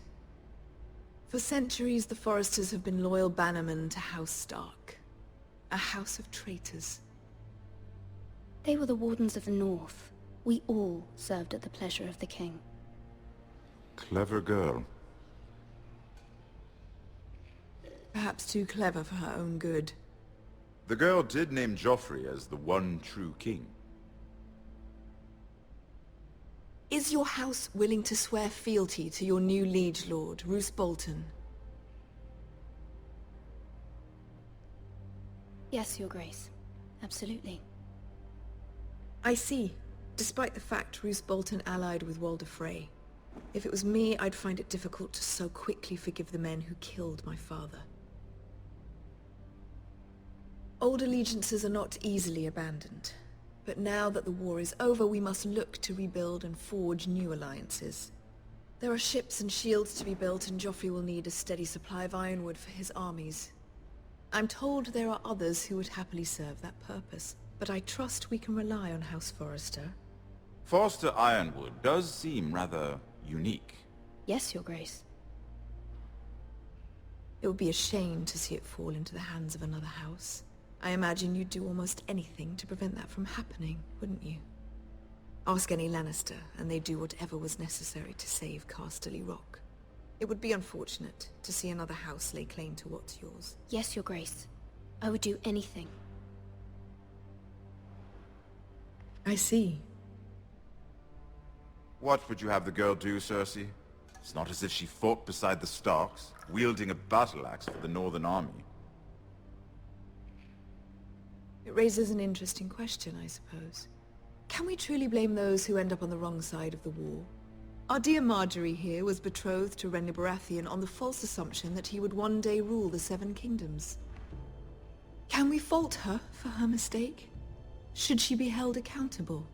For centuries, the Forresters have been loyal bannermen to House Stark. A house of traitors. They were the Wardens of the North. We all served at the pleasure of the king. Clever girl. Perhaps too clever for her own good. The girl did name Joffrey as the one true king. Is your house willing to swear fealty to your new liege lord, Roose Bolton? Yes, Your Grace. Absolutely. I see. Despite the fact Roose Bolton allied with Walder Frey. If it was me, I'd find it difficult to so quickly forgive the men who killed my father. Old allegiances are not easily abandoned. But now that the war is over, we must look to rebuild and forge new alliances. There are ships and shields to be built, and Joffrey will need a steady supply of ironwood for his armies. I'm told there are others who would happily serve that purpose, but I trust we can rely on House Forrester. Forster Ironwood does seem rather unique. Yes, Your Grace. It would be a shame to see it fall into the hands of another house. I imagine you'd do almost anything to prevent that from happening, wouldn't you? Ask any Lannister, and they'd do whatever was necessary to save Casterly Rock. It would be unfortunate to see another house lay claim to what's yours. Yes, Your Grace. I would do anything. I see. What would you have the girl do, Cersei? It's not as if she fought beside the Starks, wielding a battle axe for the Northern Army. It raises an interesting question, I suppose. Can we truly blame those who end up on the wrong side of the war? Our dear Margaery here was betrothed to Renly Baratheon on the false assumption that he would one day rule the Seven Kingdoms. Can we fault her for her mistake? Should she be held accountable?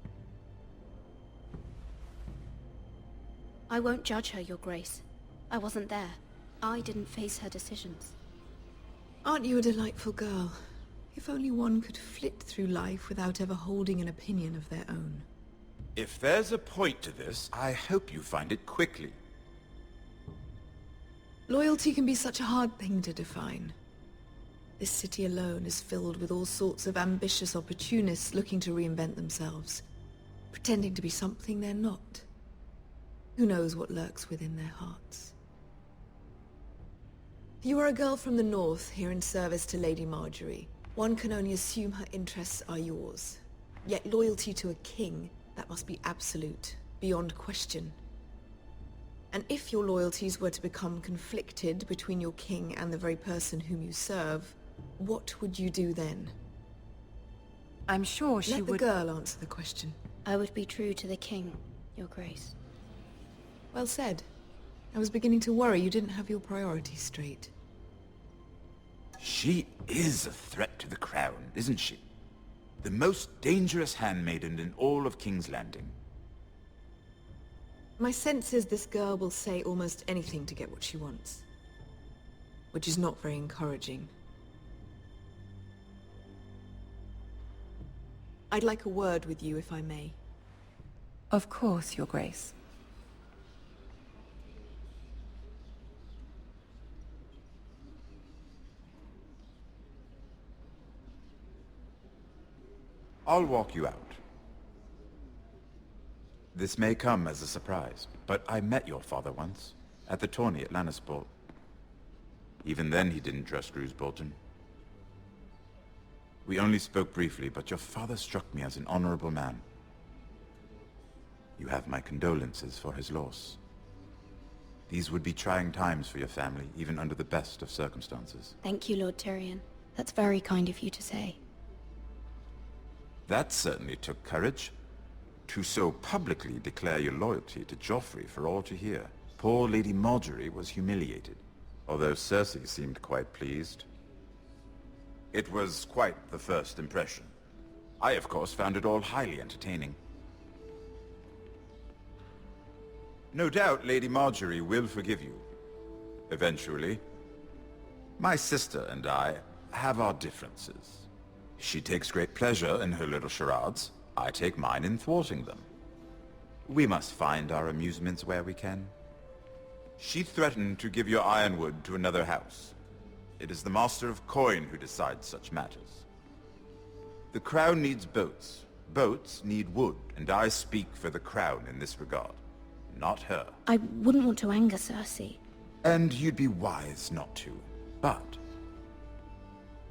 I won't judge her, Your Grace. I wasn't there. I didn't face her decisions. Aren't you a delightful girl? If only one could flit through life without ever holding an opinion of their own. If there's a point to this, I hope you find it quickly. Loyalty can be such a hard thing to define. This city alone is filled with all sorts of ambitious opportunists looking to reinvent themselves, pretending to be something they're not. Who knows what lurks within their hearts? You are a girl from the north, here in service to Lady Margaery. One can only assume her interests are yours. Yet loyalty to a king, that must be absolute, beyond question. And if your loyalties were to become conflicted between your king and the very person whom you serve, what would you do then? I'm sure she would... Let the girl answer the question. I would be true to the king, Your Grace. Well said. I was beginning to worry you didn't have your priorities straight. She is a threat to the crown, isn't she? The most dangerous handmaiden in all of King's Landing. My sense is this girl will say almost anything to get what she wants. Which is not very encouraging. I'd like a word with you, if I may. Of course, Your Grace. I'll walk you out. This may come as a surprise, but I met your father once, at the tourney at Lannisport. Even then he didn't trust Roose Bolton. We only spoke briefly, but your father struck me as an honorable man. You have my condolences for his loss. These would be trying times for your family, even under the best of circumstances. Thank you, Lord Tyrion. That's very kind of you to say. That certainly took courage. To so publicly declare your loyalty to Joffrey for all to hear. Poor Lady Margaery was humiliated, although Cersei seemed quite pleased. It was quite the first impression. I, of course, found it all highly entertaining. No doubt Lady Margaery will forgive you. Eventually. My sister and I have our differences. She takes great pleasure in her little charades. I take mine in thwarting them. We must find our amusements where we can. She threatened to give your ironwood to another house. It is the Master of Coin who decides such matters. The Crown needs boats. Boats need wood, and I speak for the Crown in this regard. Not her. I wouldn't want to anger Cersei. And you'd be wise not to. But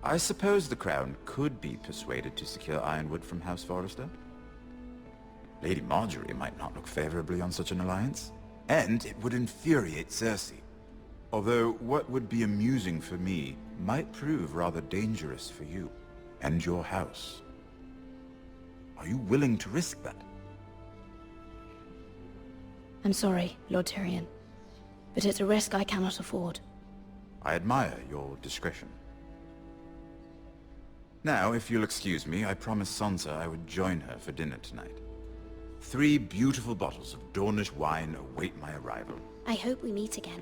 I suppose the Crown could be persuaded to secure ironwood from House Forrester. Lady Margaery might not look favorably on such an alliance, and it would infuriate Cersei. Although what would be amusing for me might prove rather dangerous for you and your house. Are you willing to risk that? I'm sorry, Lord Tyrion, but it's a risk I cannot afford. I admire your discretion. Now, if you'll excuse me, I promised Sansa I would join her for dinner tonight. 3 beautiful bottles of Dornish wine await my arrival. I hope we meet again.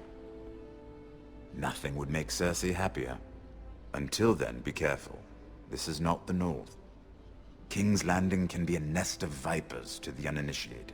Nothing would make Cersei happier. Until then, be careful. This is not the North. King's Landing can be a nest of vipers to the uninitiated.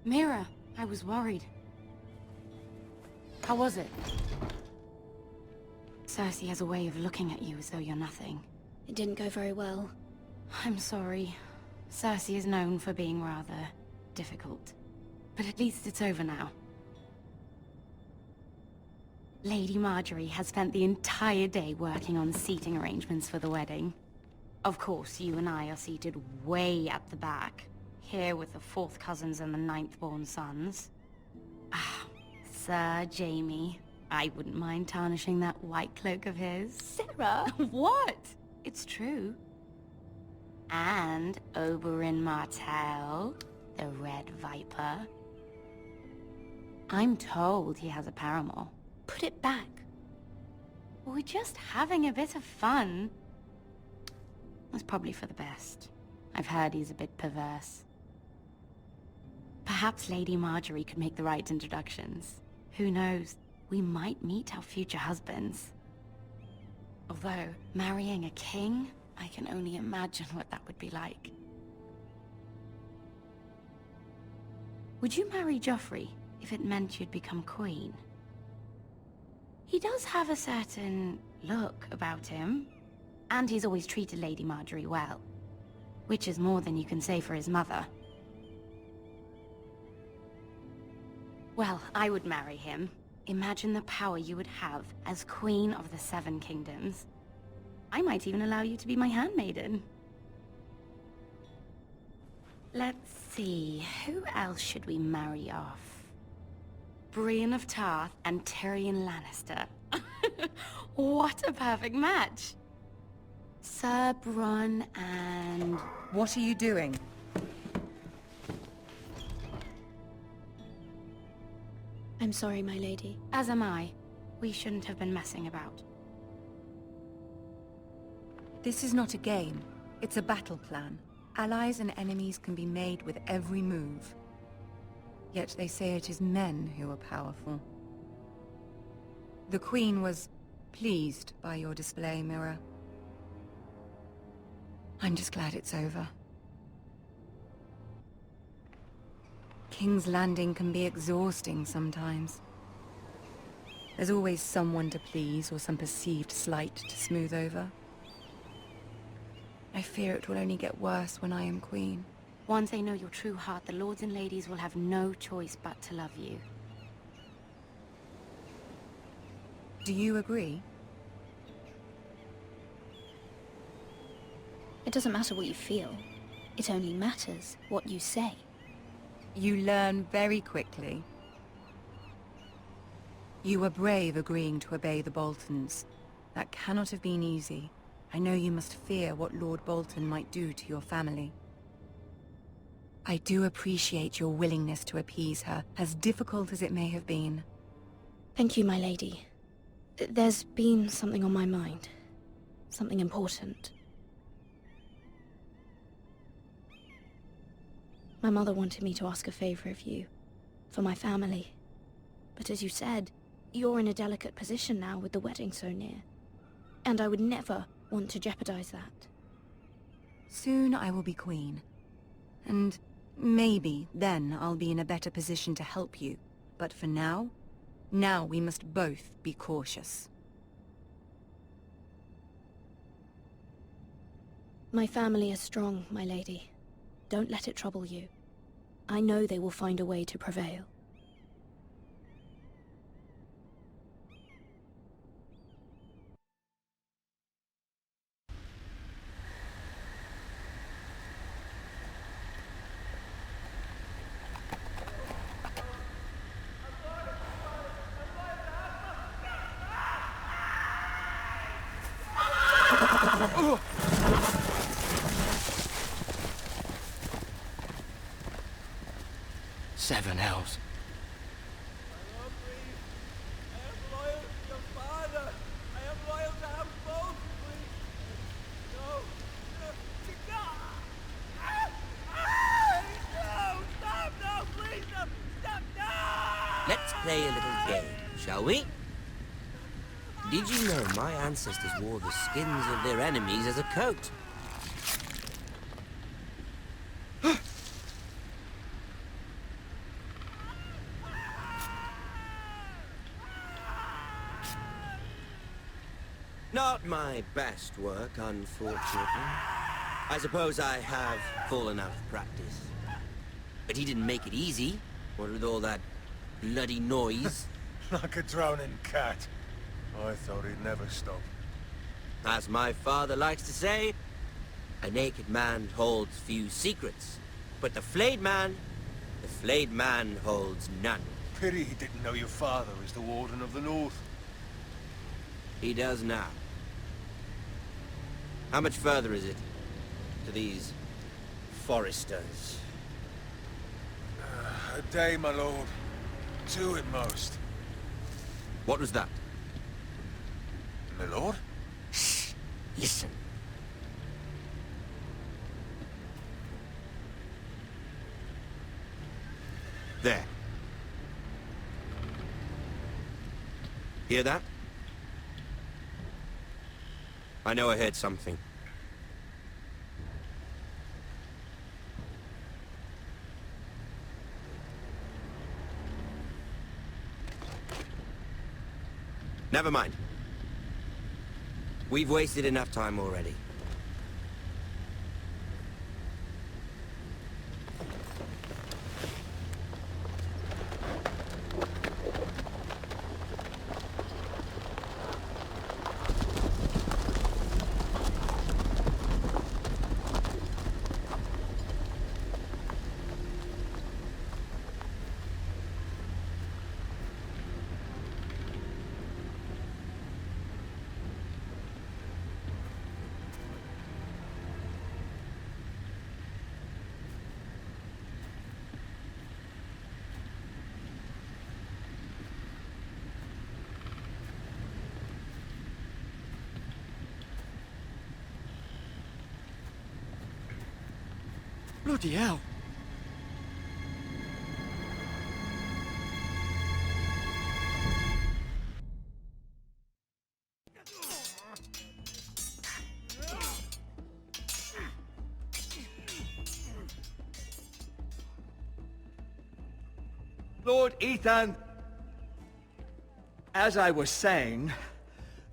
Mira, I was worried. How was it? Cersei has a way of looking at you as though you're nothing. It didn't go very well. I'm sorry. Cersei is known for being rather difficult. But at least it's over now. Lady Margaery has spent the entire day working on seating arrangements for the wedding. Of course, you and I are seated way at the back. Here with the 4th cousins and the 9th-born sons. Ah, Sir Jaime. I wouldn't mind tarnishing that white cloak of his. Sarah! What? It's true. And Oberyn Martell, the Red Viper. I'm told he has a paramour. Put it back. We're just having a bit of fun. That's probably for the best. I've heard he's a bit perverse. Perhaps Lady Margaery could make the right introductions. Who knows? We might meet our future husbands. Although, marrying a king, I can only imagine what that would be like. Would you marry Joffrey if it meant you'd become queen? He does have a certain look about him, and he's always treated Lady Margaery well, which is more than you can say for his mother. Well, I would marry him. Imagine the power you would have as Queen of the 7 Kingdoms. I might even allow you to be my handmaiden. Let's see, who else should we marry off? Brienne of Tarth and Tyrion Lannister. What a perfect match! Sir Bronn and... What are you doing? I'm sorry, my lady. As am I. We shouldn't have been messing about. This is not a game. It's a battle plan. Allies and enemies can be made with every move. Yet they say it is men who are powerful. The Queen was pleased by your display, Mira. I'm just glad it's over. King's Landing can be exhausting sometimes. There's always someone to please or some perceived slight to smooth over. I fear it will only get worse when I am queen. Once they know your true heart, the lords and ladies will have no choice but to love you. Do you agree? It doesn't matter what you feel. It only matters what you say. You learn very quickly. You were brave agreeing to obey the Boltons. That cannot have been easy. I know you must fear what Lord Bolton might do to your family. I do appreciate your willingness to appease her, as difficult as it may have been. Thank you, my lady. There's been something on my mind. Something important. My mother wanted me to ask a favor of you. For my family. But as you said, you're in a delicate position now with the wedding so near. And I would never want to jeopardize that. Soon I will be queen. And maybe then I'll be in a better position to help you. But for now we must both be cautious. My family is strong, my lady. Don't let it trouble you. I know they will find a way to prevail. Seven hells. Let's play a little game, shall we? Did you know my ancestors wore the skins of their enemies as a coat? Not my best work, unfortunately. I suppose I have fallen out of practice. But he didn't make it easy, what with all that bloody noise. Like a drowning cat. I thought he'd never stop. As my father likes to say, a naked man holds few secrets. But the flayed man holds none. Pity he didn't know your father is the Warden of the North. He does now. How much further is it to these foresters? A day, my lord. 2 at most. What was that? My lord? Shh! Listen. There. Hear that? I know I heard something. Never mind. We've wasted enough time already. Bloody hell. Lord Ethan, as I was saying,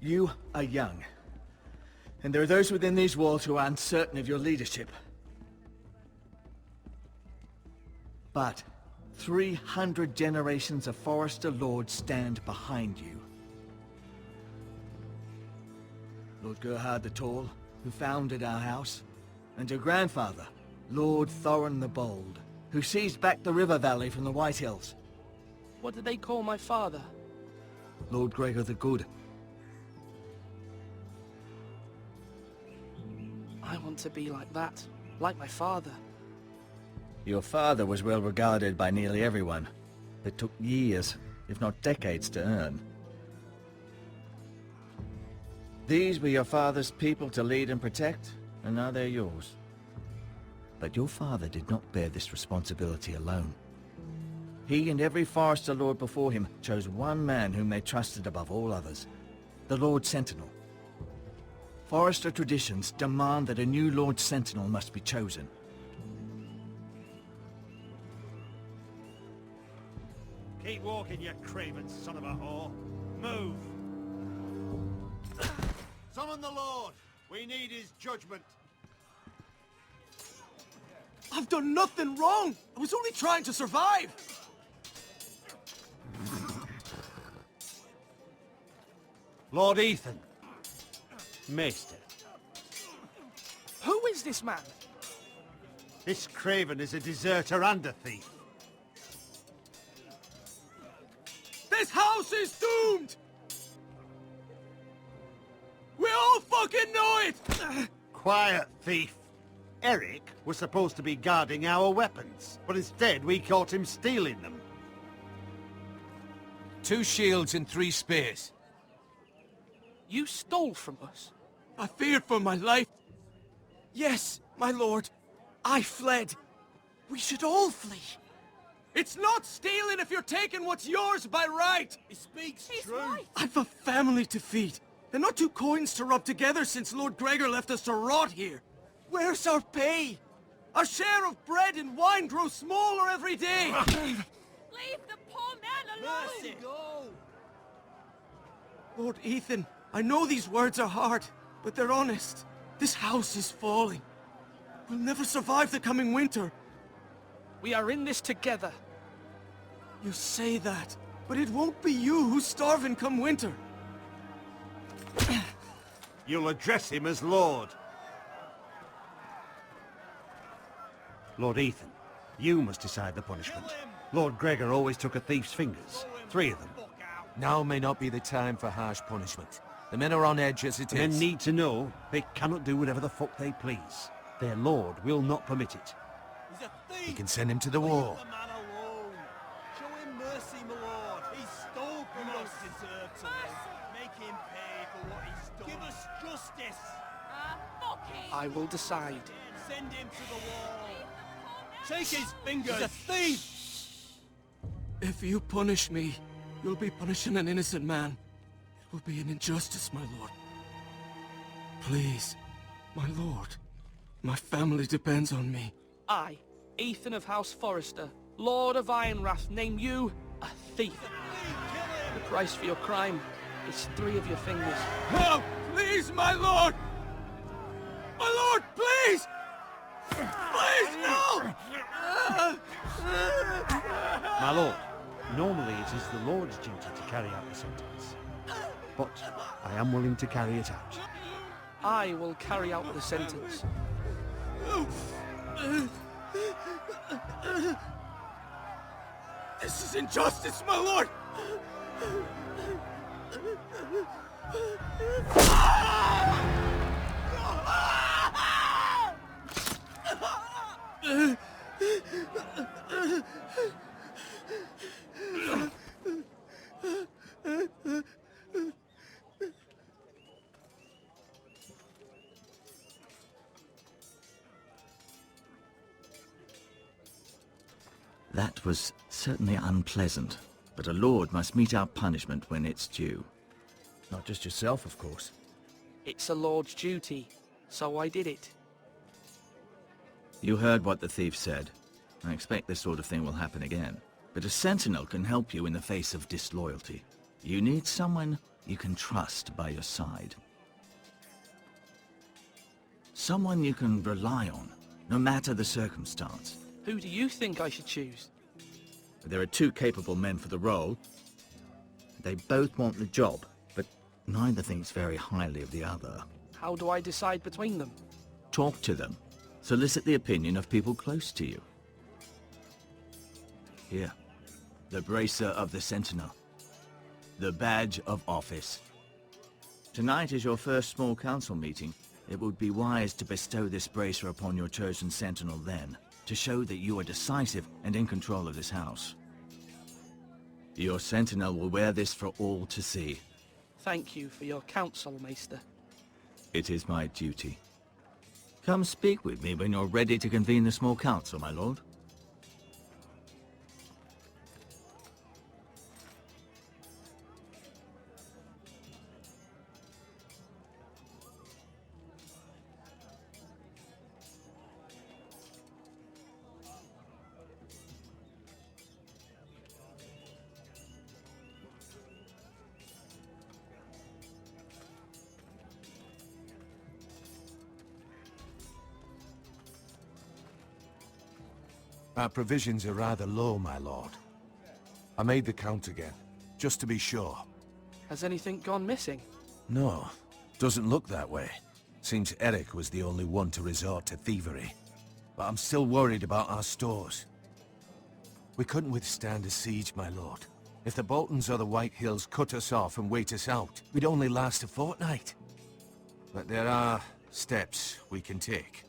you are young. And there are those within these walls who are uncertain of your leadership. But 300 generations of Forester Lords stand behind you. Lord Gerhard the Tall, who founded our house, and your grandfather, Lord Thorin the Bold, who seized back the river valley from the Whitehills. What did they call my father? Lord Gregor the Good. I want to be like that, like my father. Your father was well regarded by nearly everyone. It took years, if not decades, to earn. These were your father's people to lead and protect, and now they're yours. But your father did not bear this responsibility alone. He and every Forester Lord before him chose one man whom they trusted above all others, the Lord Sentinel. Forester traditions demand that a new Lord Sentinel must be chosen. Keep walking, you craven son of a whore. Move! Summon the Lord! We need his judgment. I've done nothing wrong! I was only trying to survive! Lord Ethan. Maester. Who is this man? This craven is a deserter and a thief. This house is doomed! We all fucking know it! Quiet, thief. Erik was supposed to be guarding our weapons, but instead we caught him stealing them. 2 shields and 3 spears. You stole from us? I feared for my life. Yes, my lord. I fled. We should all flee. It's not stealing if you're taking what's yours by right. He speaks true. Right. I've a family to feed. They're not 2 coins to rub together since Lord Gregor left us to rot here. Where's our pay? Our share of bread and wine grows smaller every day. Leave the poor man alone! Mercy. Go. Lord Ethan, I know these words are hard, but they're honest. This house is falling. We'll never survive the coming winter. We are in this together. You say that, but it won't be you who's starving come winter. You'll address him as Lord. Lord Ethan, you must decide the punishment. Lord Gregor always took a thief's fingers. 3 of them. Now may not be the time for harsh punishment. The men are on edge as it The men is. need to know they cannot do whatever the fuck they please. Their lord will not permit it. He's a thief! We can send him to the war. Leave the man alone. Show him mercy, my lord. He stole from us. Deserve to live. Make him pay for what he's done. Give us justice. Fuck him! I will decide. Send him to the wall. Take his fingers. He's a thief! If you punish me, you'll be punishing an innocent man. It will be an injustice, my lord. Please, my lord. My family depends on me. I, Ethan of House Forester, Lord of Ironrath, name you a thief. The price for your crime is 3 of your fingers. No! Please, my lord! My lord, please! Please, no! My lord, normally it is the Lord's duty to carry out the sentence. But I am willing to carry it out. I will carry out the sentence. This is injustice, my lord! That was certainly unpleasant, but a lord must mete out punishment when it's due. Not just yourself, of course. It's a lord's duty, so I did it. You heard what the thief said. I expect this sort of thing will happen again. But a sentinel can help you in the face of disloyalty. You need someone you can trust by your side. Someone you can rely on, no matter the circumstance. Who do you think I should choose? There are two capable men for the role. They both want the job, but neither thinks very highly of the other. How do I decide between them? Talk to them. Solicit the opinion of people close to you. Here, the bracer of the Sentinel. The badge of office. Tonight is your first small council meeting. It would be wise to bestow this bracer upon your chosen Sentinel then, to show that you are decisive and in control of this house. Your Sentinel will wear this for all to see. Thank you for your counsel, Maester. It is my duty. Come speak with me when you're ready to convene the small council, my lord. Our provisions are rather low, my lord. I made the count again, just to be sure. Has anything gone missing? No, doesn't look that way. Seems Erik was the only one to resort to thievery. But I'm still worried about our stores. We couldn't withstand a siege, my lord. If the Boltons or the Whitehills cut us off and wait us out, we'd only last a fortnight. But there are steps we can take.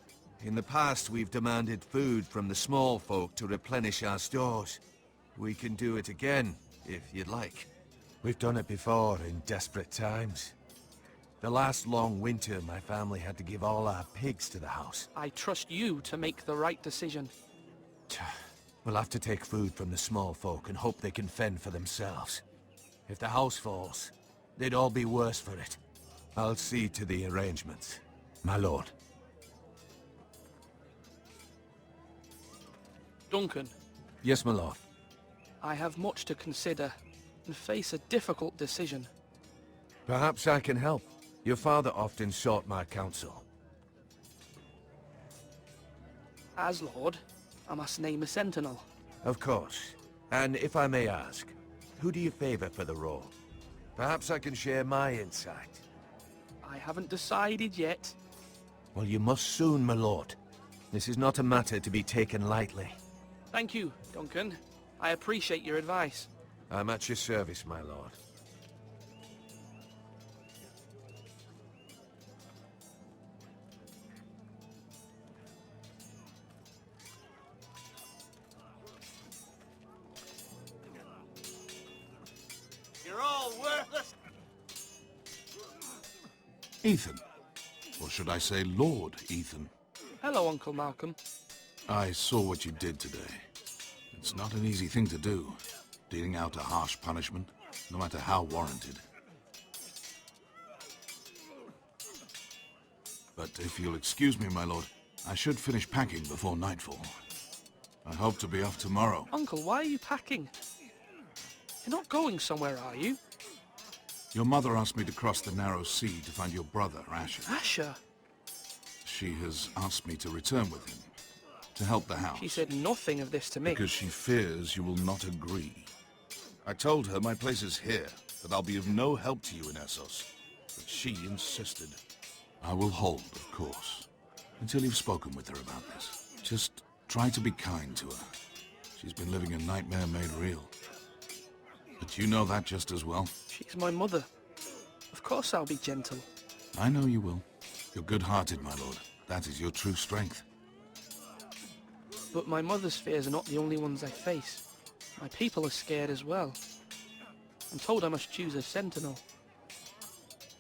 In the past, we've demanded food from the small folk to replenish our stores. We can do it again, if you'd like. We've done it before in desperate times. The last long winter, my family had to give all our pigs to the house. I trust you to make the right decision. We'll have to take food from the small folk and hope they can fend for themselves. If the house falls, they'd all be worse for it. I'll see to the arrangements, my lord. Duncan. Yes, my lord. I have much to consider and face a difficult decision. Perhaps I can help. Your father often sought my counsel. As Lord, I must name a Sentinel. Of course. And if I may ask, who do you favor for the role? Perhaps I can share my insight. I haven't decided yet. Well, you must soon, my lord. This is not a matter to be taken lightly. Thank you, Duncan. I appreciate your advice. I'm at your service, my lord. You're all worthless. Ethan. Or should I say Lord Ethan? Hello, Uncle Malcolm. I saw what you did today. It's not an easy thing to do, dealing out a harsh punishment, no matter how warranted. But if you'll excuse me, my lord, I should finish packing before nightfall. I hope to be off tomorrow. Uncle, why are you packing? You're not going somewhere, are you? Your mother asked me to cross the narrow sea to find your brother, Asher. Asher? She has asked me to return with him, to help the house. She said nothing of this to me. Because she fears you will not agree. I told her my place is here, that I'll be of no help to you in Essos. But she insisted. I will hold, of course, until you've spoken with her about this. Just try to be kind to her. She's been living a nightmare made real. But you know that just as well. She's my mother. Of course I'll be gentle. I know you will. You're good-hearted, my lord. That is your true strength. But my mother's fears are not the only ones I face. My people are scared as well. I'm told I must choose a Sentinel.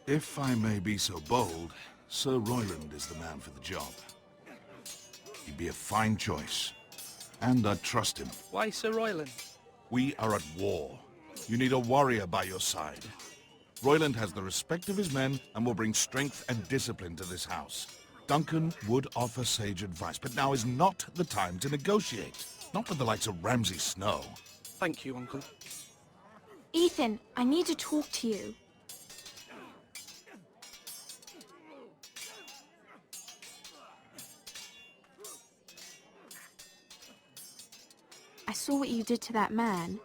If I may be so bold, Sir Royland is the man for the job. He'd be a fine choice. And I trust him. Why Sir Royland? We are at war. You need a warrior by your side. Royland has the respect of his men and will bring strength and discipline to this house. Duncan would offer sage advice, but now is not the time to negotiate. Not with the likes of Ramsay Snow. Thank you, Uncle. Ethan, I need to talk to you. I saw what you did to that man.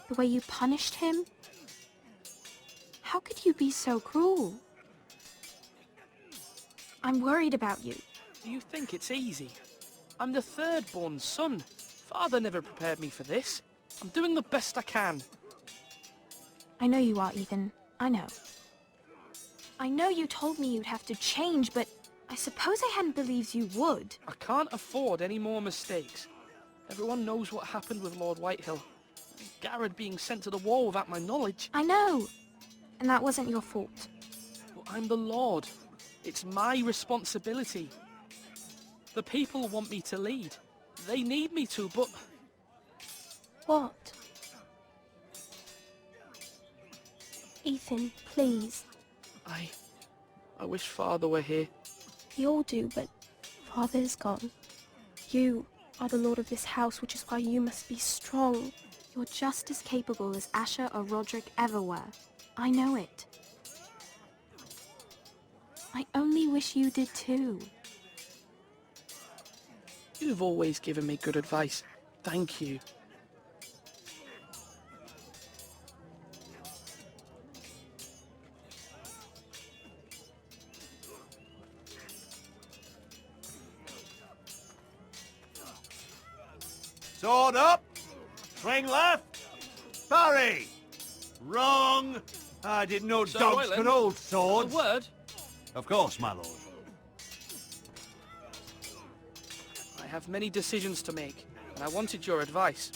The way you punished him. How could you be so cruel? I'm worried about you. Do you think it's easy? I'm the third-born son. Father never prepared me for this. I'm doing the best I can. I know you are, Ethan. I know. I know you told me you'd have to change, but I suppose I hadn't believed you would. I can't afford any more mistakes. Everyone knows what happened with Lord Whitehill. Gared being sent to the war without my knowledge. I know. And that wasn't your fault. But I'm the Lord. It's my responsibility. The people want me to lead. They need me to, but... What? Ethan, please. I wish Father were here. We all do, but Father's gone. You are the lord of this house, which is why you must be strong. You're just as capable as Asher or Roderick ever were. I know it. I only wish you did too. You've always given me good advice. Thank you. Sword up! Swing left! Parry! Wrong! I didn't know Sir dogs Royland, could hold swords. A word? Of course, my lord. I have many decisions to make, and I wanted your advice.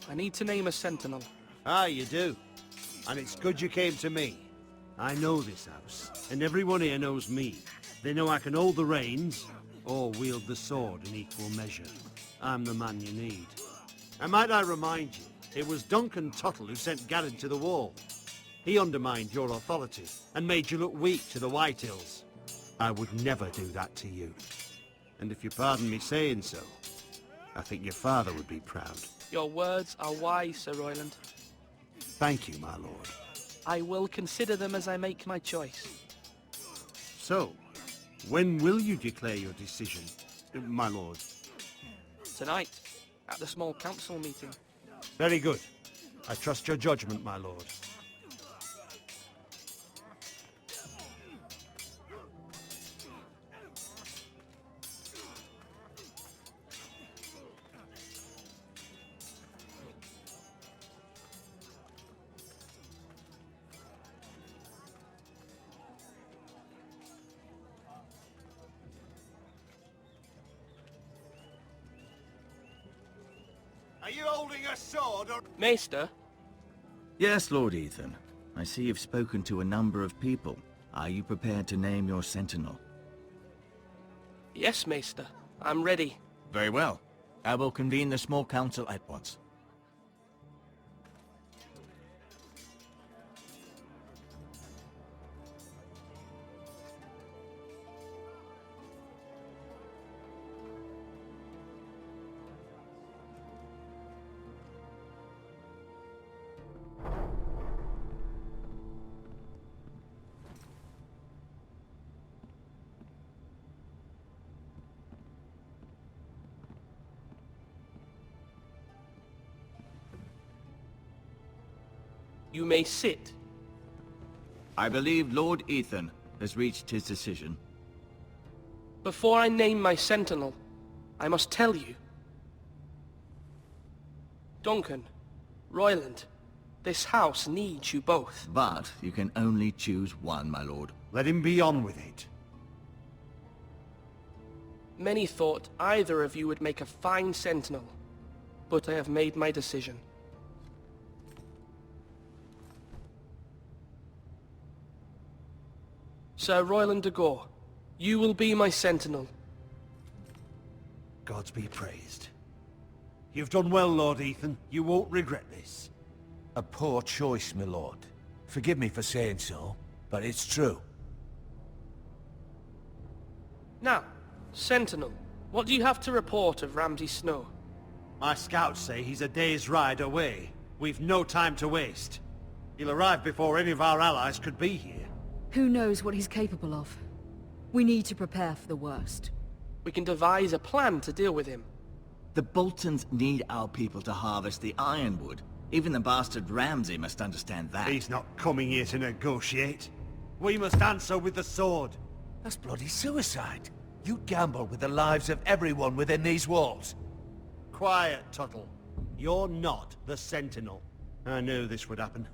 I need to name a Sentinel. Ah, you do. And it's good you came to me. I know this house, and everyone here knows me. They know I can hold the reins, or wield the sword in equal measure. I'm the man you need. And might I remind you, it was Duncan Tuttle who sent Gared to the wall. He undermined your authority, and made you look weak to the Whitehills. I would never do that to you. And if you pardon me saying so, I think your father would be proud. Your words are wise, Sir Royland. Thank you, my lord. I will consider them as I make my choice. So, when will you declare your decision, my lord? Tonight, at the small council meeting. Very good. I trust your judgment, my lord. Are you holding a sword or... Maester? Yes, Lord Ethan. I see you've spoken to a number of people. Are you prepared to name your Sentinel? Yes, Maester. I'm ready. Very well. I will convene the small council at once. You may sit. I believe Lord Ethan has reached his decision. Before I name my Sentinel, I must tell you. Duncan, Royland, this house needs you both. But you can only choose one, my lord. Let him be on with it. Many thought either of you would make a fine Sentinel, but I have made my decision. Sir Royland de Gore, You will be my sentinel. Gods be praised. You've done well, Lord Ethan. You won't regret this. A poor choice, my lord. Forgive me for saying so, but it's true. Now, Sentinel, what do you have to report of Ramsay Snow? My scouts say he's a day's ride away. We've no time to waste. He'll arrive before any of our allies could be here. Who knows what he's capable of? We need to prepare for the worst. We can devise a plan to deal with him. The Boltons need our people to harvest the ironwood. Even the bastard Ramsay must understand that. He's not coming here to negotiate. We must answer with the sword. That's bloody suicide. You gamble with the lives of everyone within these walls. Quiet, Tuttle. You're not the Sentinel. I knew this would happen.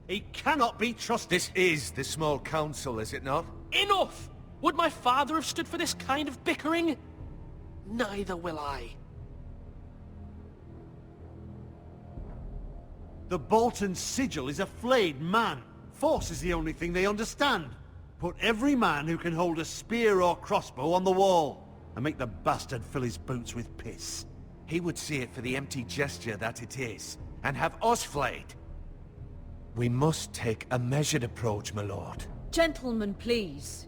He cannot be trusted. This is the small council, is it not? Enough! Would my father have stood for this kind of bickering? Neither will I. The Bolton sigil is a flayed man. Force is the only thing they understand. Put every man who can hold a spear or crossbow on the wall, and make the bastard fill his boots with piss. He would see it for the empty gesture that it is, and have us flayed. We must take a measured approach, my lord. Gentlemen, please.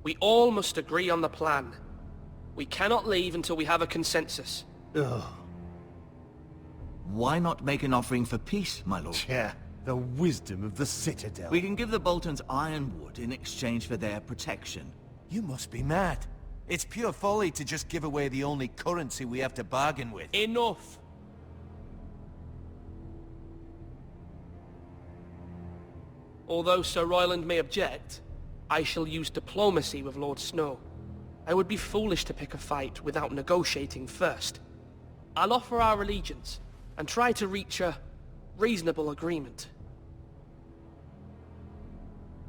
We all must agree on the plan. We cannot leave until we have a consensus. Ugh. Why not make an offering for peace, my lord? Yeah, the wisdom of the Citadel. We can give the Boltons ironwood in exchange for their protection. You must be mad. It's pure folly to just give away the only currency we have to bargain with. Enough! Although Sir Royland may object, I shall use diplomacy with Lord Snow. I would be foolish to pick a fight without negotiating first. I'll offer our allegiance, and try to reach a reasonable agreement.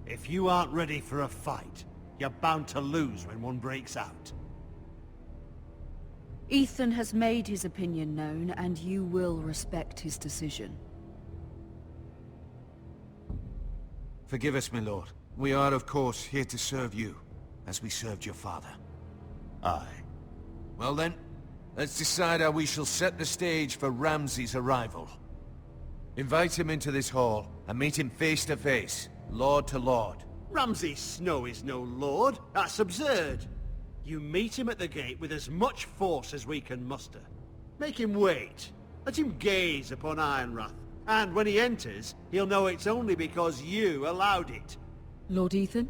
If you aren't ready for a fight, you're bound to lose when one breaks out. Ethan has made his opinion known, and you will respect his decision. Forgive us, my lord. We are, of course, here to serve you, as we served your father. Aye. Well then, let's decide how we shall set the stage for Ramsay's arrival. Invite him into this hall, and meet him face to face, lord to lord. Ramsay Snow is no lord. That's absurd. You meet him at the gate with as much force as we can muster. Make him wait. Let him gaze upon Ironrath. And when he enters, he'll know it's only because you allowed it. Lord Ethan?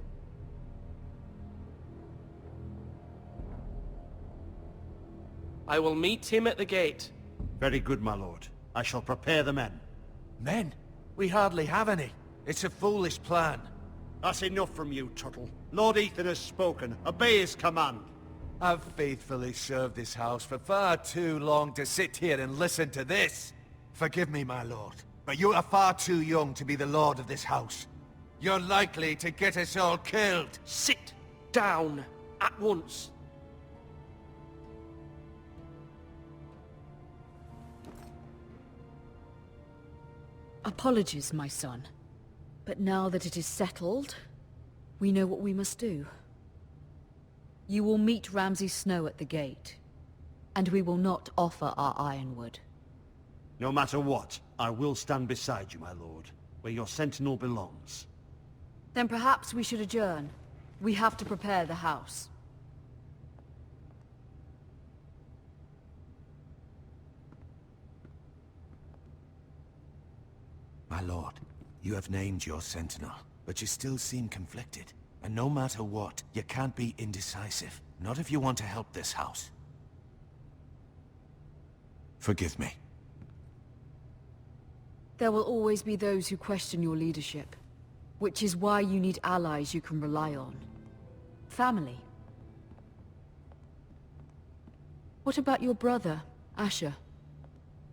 I will meet him at the gate. Very good, my lord. I shall prepare the men. Men? We hardly have any. It's a foolish plan. That's enough from you, Tuttle. Lord Ethan has spoken. Obey his command. I've faithfully served this house for far too long to sit here and listen to this. Forgive me, my lord, but you are far too young to be the lord of this house. You're likely to get us all killed. Sit down at once. Apologies, my son. But now that it is settled, we know what we must do. You will meet Ramsay Snow at the gate, and we will not offer our ironwood. No matter what, I will stand beside you, my lord, where your sentinel belongs. Then perhaps we should adjourn. We have to prepare the house. My lord, you have named your sentinel, but you still seem conflicted. And no matter what, you can't be indecisive. Not if you want to help this house. Forgive me. There will always be those who question your leadership, which is why you need allies you can rely on. Family. What about your brother, Asher?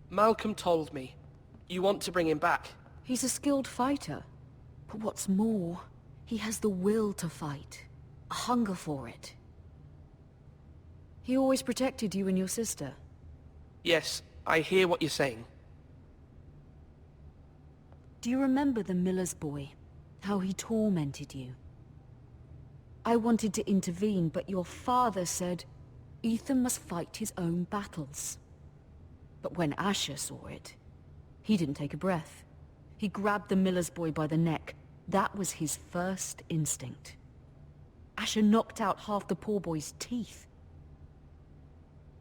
Malcolm told me. You want to bring him back. He's a skilled fighter. But what's more, he has the will to fight. A hunger for it. He always protected you and your sister. Yes, I hear what you're saying. Do you remember the miller's boy? How he tormented you? I wanted to intervene, but your father said Ethan must fight his own battles. But when Asher saw it, he didn't take a breath. He grabbed the miller's boy by the neck. That was his first instinct. Asher knocked out half the poor boy's teeth.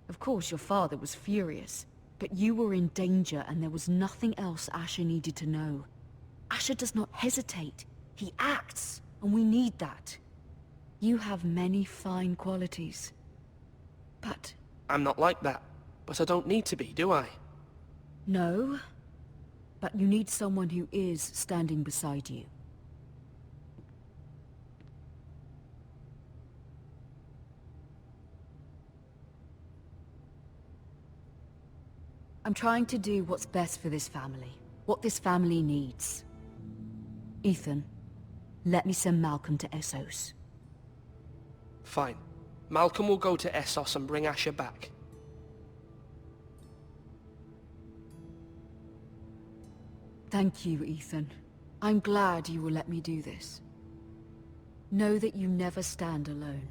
Of course, your father was furious, but you were in danger and there was nothing else Asher needed to know. Asher does not hesitate. He acts, and we need that. You have many fine qualities, but... I'm not like that, but I don't need to be, do I? No, but you need someone who is standing beside you. I'm trying to do what's best for this family, what this family needs. Ethan, let me send Malcolm to Essos. Fine. Malcolm will go to Essos and bring Asher back. Thank you, Ethan. I'm glad you will let me do this. Know that you never stand alone.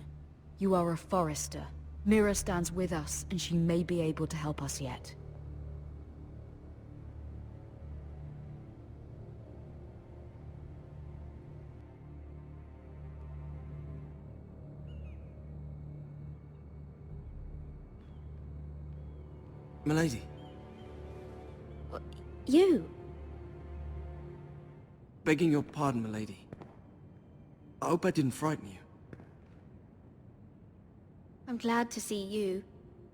You are a Forrester. Mira stands with us, and she may be able to help us yet. Milady. You? Begging your pardon, milady. I hope I didn't frighten you. I'm glad to see you.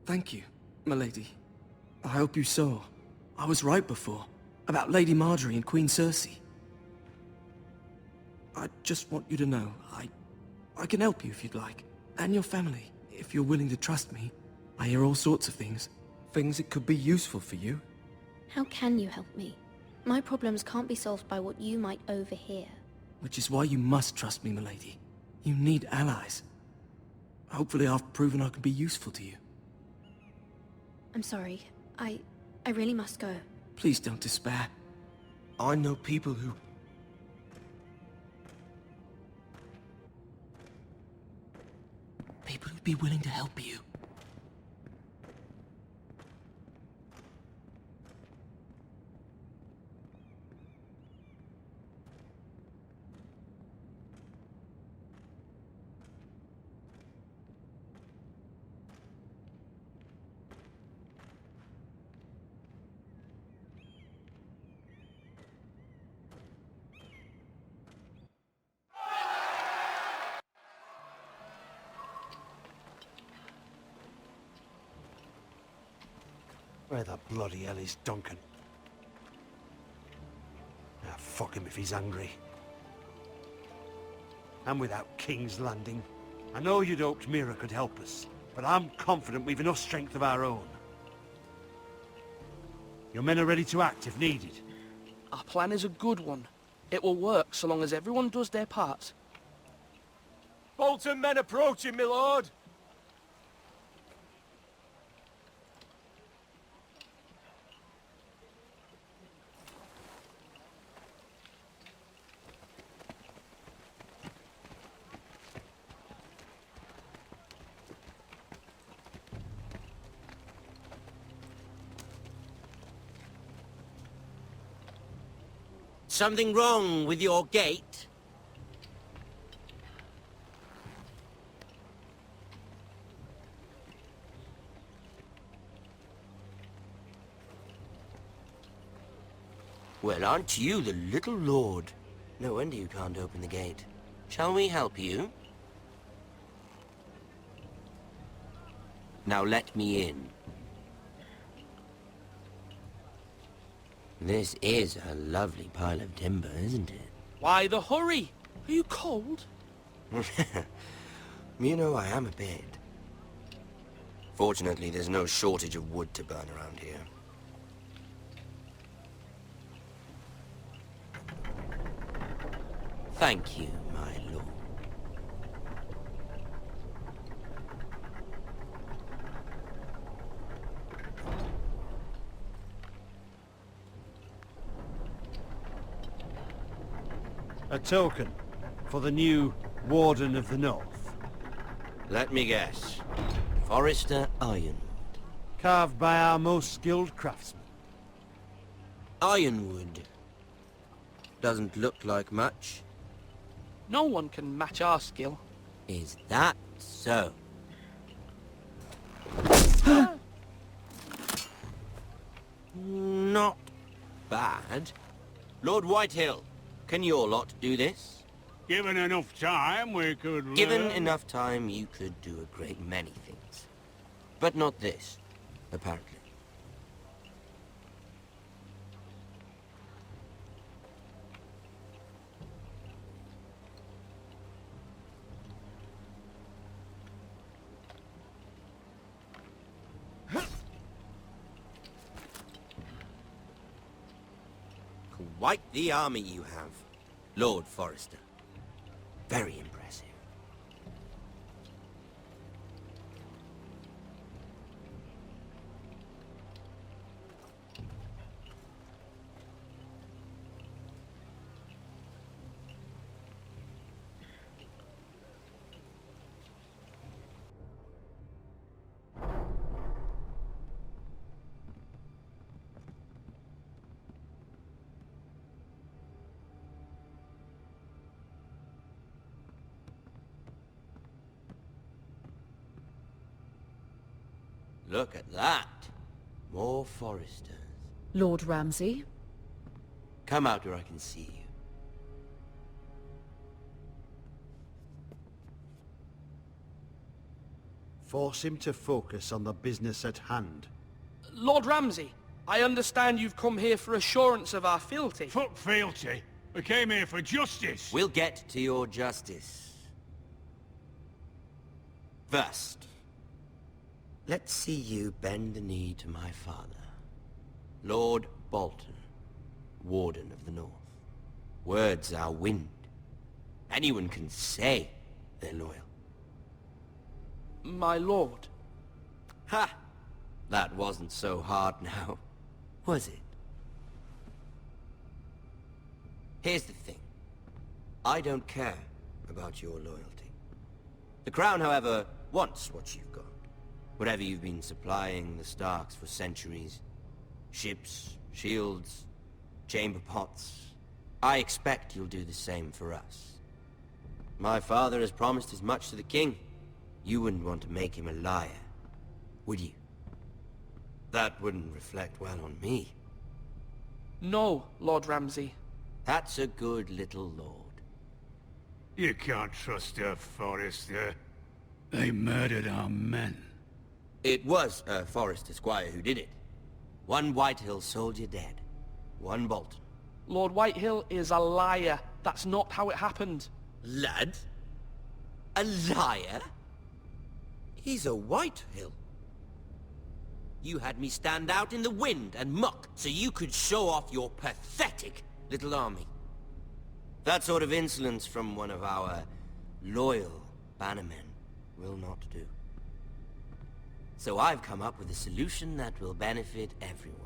Thank you, milady. I hope you saw. I was right before. About Lady Margaery and Queen Cersei. I just want you to know, I can help you if you'd like. And your family, if you're willing to trust me. I hear all sorts of things. Things that could be useful for you. How can you help me? My problems can't be solved by what you might overhear. Which is why you must trust me, milady. You need allies. Hopefully I've proven I can be useful to you. I'm sorry. I really must go. Please don't despair. I know people who... People who'd be willing to help you. Where the bloody hell is Duncan? Ah, fuck him if he's angry. And without King's Landing. I know you'd hoped Mira could help us, but I'm confident we've enough strength of our own. Your men are ready to act if needed. Our plan is a good one. It will work so long as everyone does their part. Bolton men approaching, my lord! Something wrong with your gate? Well, aren't you the little lord? No wonder you can't open the gate. Shall we help you? Now let me in. This is a lovely pile of timber, isn't it? Why the hurry? Are you cold? You know, I am a bit. Fortunately, there's no shortage of wood to burn around here. Thank you, my lord. A token for the new Warden of the North. Let me guess. Forrester Iron. Carved by our most skilled craftsmen. Ironwood. Doesn't look like much. No one can match our skill. Is that so? Not bad. Lord Whitehill, can your lot do this? Given enough time, we could Given learn. enough time, you could do a great many things. But not this, apparently. Quite the army you have, Lord Forrester. Very impressive. Look at that. More Forresters. Lord Ramsay? Come out where I can see you. Force him to focus on the business at hand. Lord Ramsay, I understand you've come here for assurance of our fealty. Fuck fealty. We came here for justice. We'll get to your justice. First, let's see you bend the knee to my father, Lord Bolton, Warden of the North. Words are wind. Anyone can say they're loyal. My lord. Ha! That wasn't so hard now, was it? Here's the thing. I don't care about your loyalty. The Crown, however, wants what you've got. Whatever you've been supplying the Starks for centuries. Ships, shields, chamber pots. I expect you'll do the same for us. My father has promised as much to the king. You wouldn't want to make him a liar, would you? That wouldn't reflect well on me. No, Lord Ramsay. That's a good little lord. You can't trust her, Forrester. They murdered our men. It was a Forrester squire who did it. One Whitehill soldier dead. One Bolton. Lord Whitehill is a liar. That's not how it happened. Lad? A liar? He's a Whitehill. You had me stand out in the wind and muck so you could show off your pathetic little army. That sort of insolence from one of our loyal bannermen will not do. So I've come up with a solution that will benefit everyone.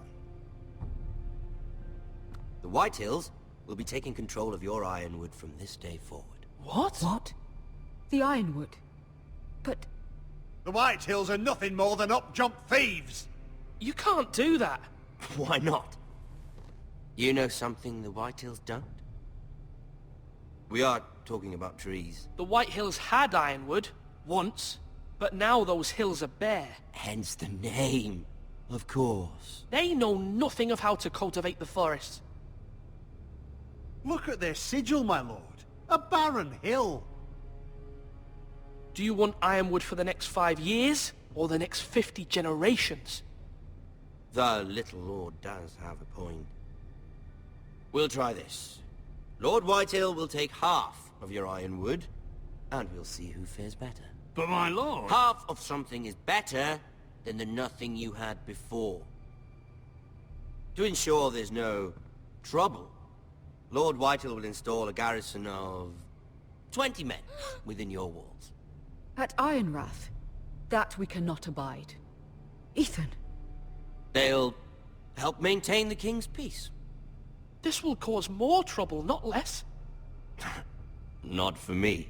The Whitehills will be taking control of your Ironwood from this day forward. What? What? The Ironwood? But... The Whitehills are nothing more than up-jump thieves! You can't do that! Why not? You know something the Whitehills don't? We are talking about trees. The Whitehills had Ironwood, once, but now those hills are bare. Hence the name, of course. They know nothing of how to cultivate the forests. Look at their sigil, my lord. A barren hill. Do you want Ironwood for the next 5 years, or the next 50 generations? The little lord does have a point. We'll try this. Lord Whitehill will take half of your Ironwood, and we'll see who fares better. But my lord... Half of something is better than the nothing you had before. To ensure there's no trouble, Lord Whitehill will install a garrison of 20 men within your walls. At Ironrath? That we cannot abide. Ethan. They'll help maintain the king's peace. This will cause more trouble, not less. Not for me.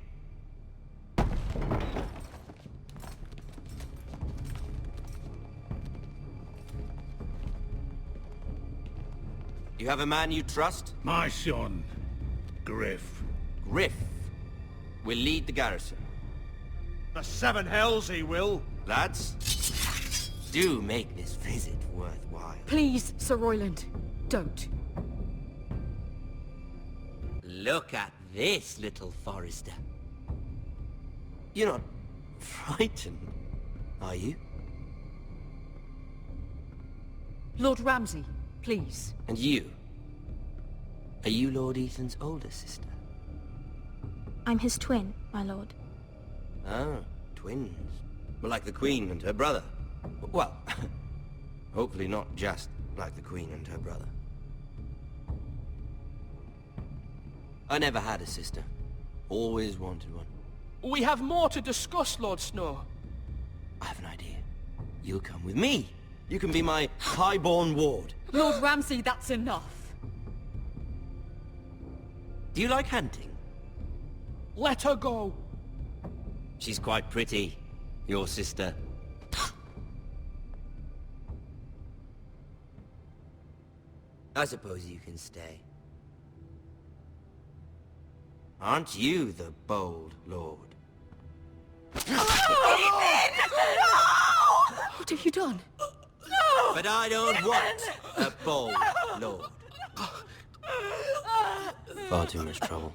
You have a man you trust? My son, Griff. Griff will lead the garrison. The seven hells he will. Lads, do make this visit worthwhile. Please, Sir Royland, don't. Look at this, little Forrester. You're not frightened, are you? Lord Ramsay, please. And you? Are you Lord Ethan's older sister? I'm his twin, my lord. Ah, twins. Well, like the Queen and her brother. Well, hopefully not just like the Queen and her brother. I never had a sister. Always wanted one. We have more to discuss, Lord Snow. I have an idea. You'll come with me. You can be my highborn ward. Lord Ramsay, that's enough. Do you like hunting? Let her go. She's quite pretty, your sister. I suppose you can stay. Aren't you the bold lord? What have you done? But I don't want a bold lord. Far too much trouble.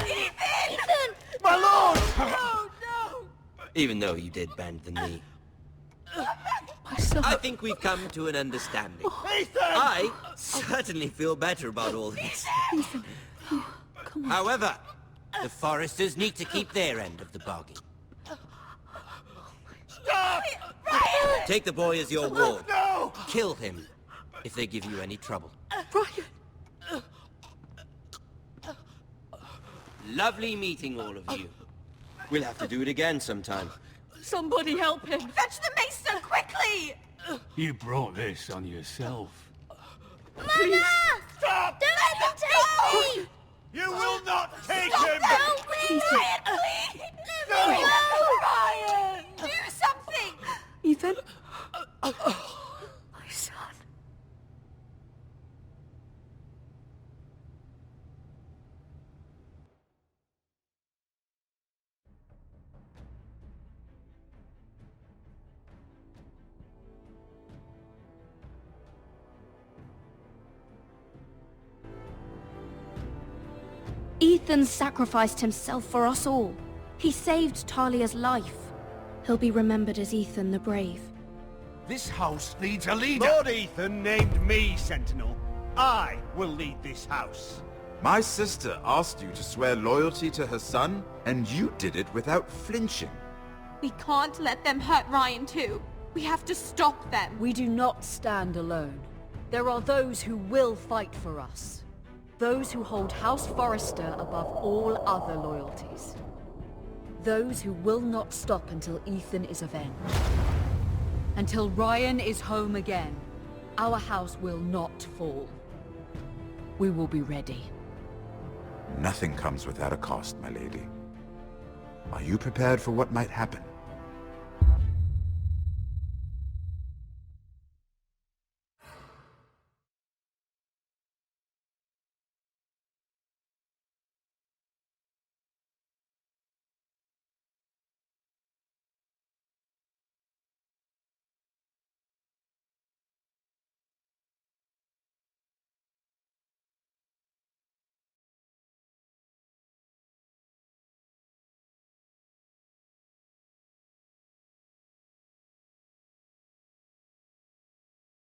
Ethan! My lord! No, no! Even though you did bend the knee. My son. I think we've come to an understanding. Ethan! I certainly feel better about all this. Ethan. Oh, come on. However, the Forresters need to keep their end of the bargain. Stop! Ryan! Take the boy as your ward. No! Kill him if they give you any trouble. Ryan! Lovely meeting all of you. We'll have to do it again sometime. Somebody help him! Fetch the mace so quickly! You brought this on yourself. Mother! Stop! Don't let him take me! You will not take Stop! him! Help me! Ryan, please! Let me go! Ryan! Do something! Ethan? My son. Ethan sacrificed himself for us all. He saved Talia's life. He'll be remembered as Ethan the Brave. This house needs a leader. Lord Ethan named me Sentinel. I will lead this house. My sister asked you to swear loyalty to her son, and you did it without flinching. We can't let them hurt Ryan too. We have to stop them. We do not stand alone. There are those who will fight for us. Those who hold House Forrester above all other loyalties. Those who will not stop until Ethan is avenged. Until Ryan is home again, our house will not fall. We will be ready. Nothing comes without a cost, my lady. Are you prepared for what might happen?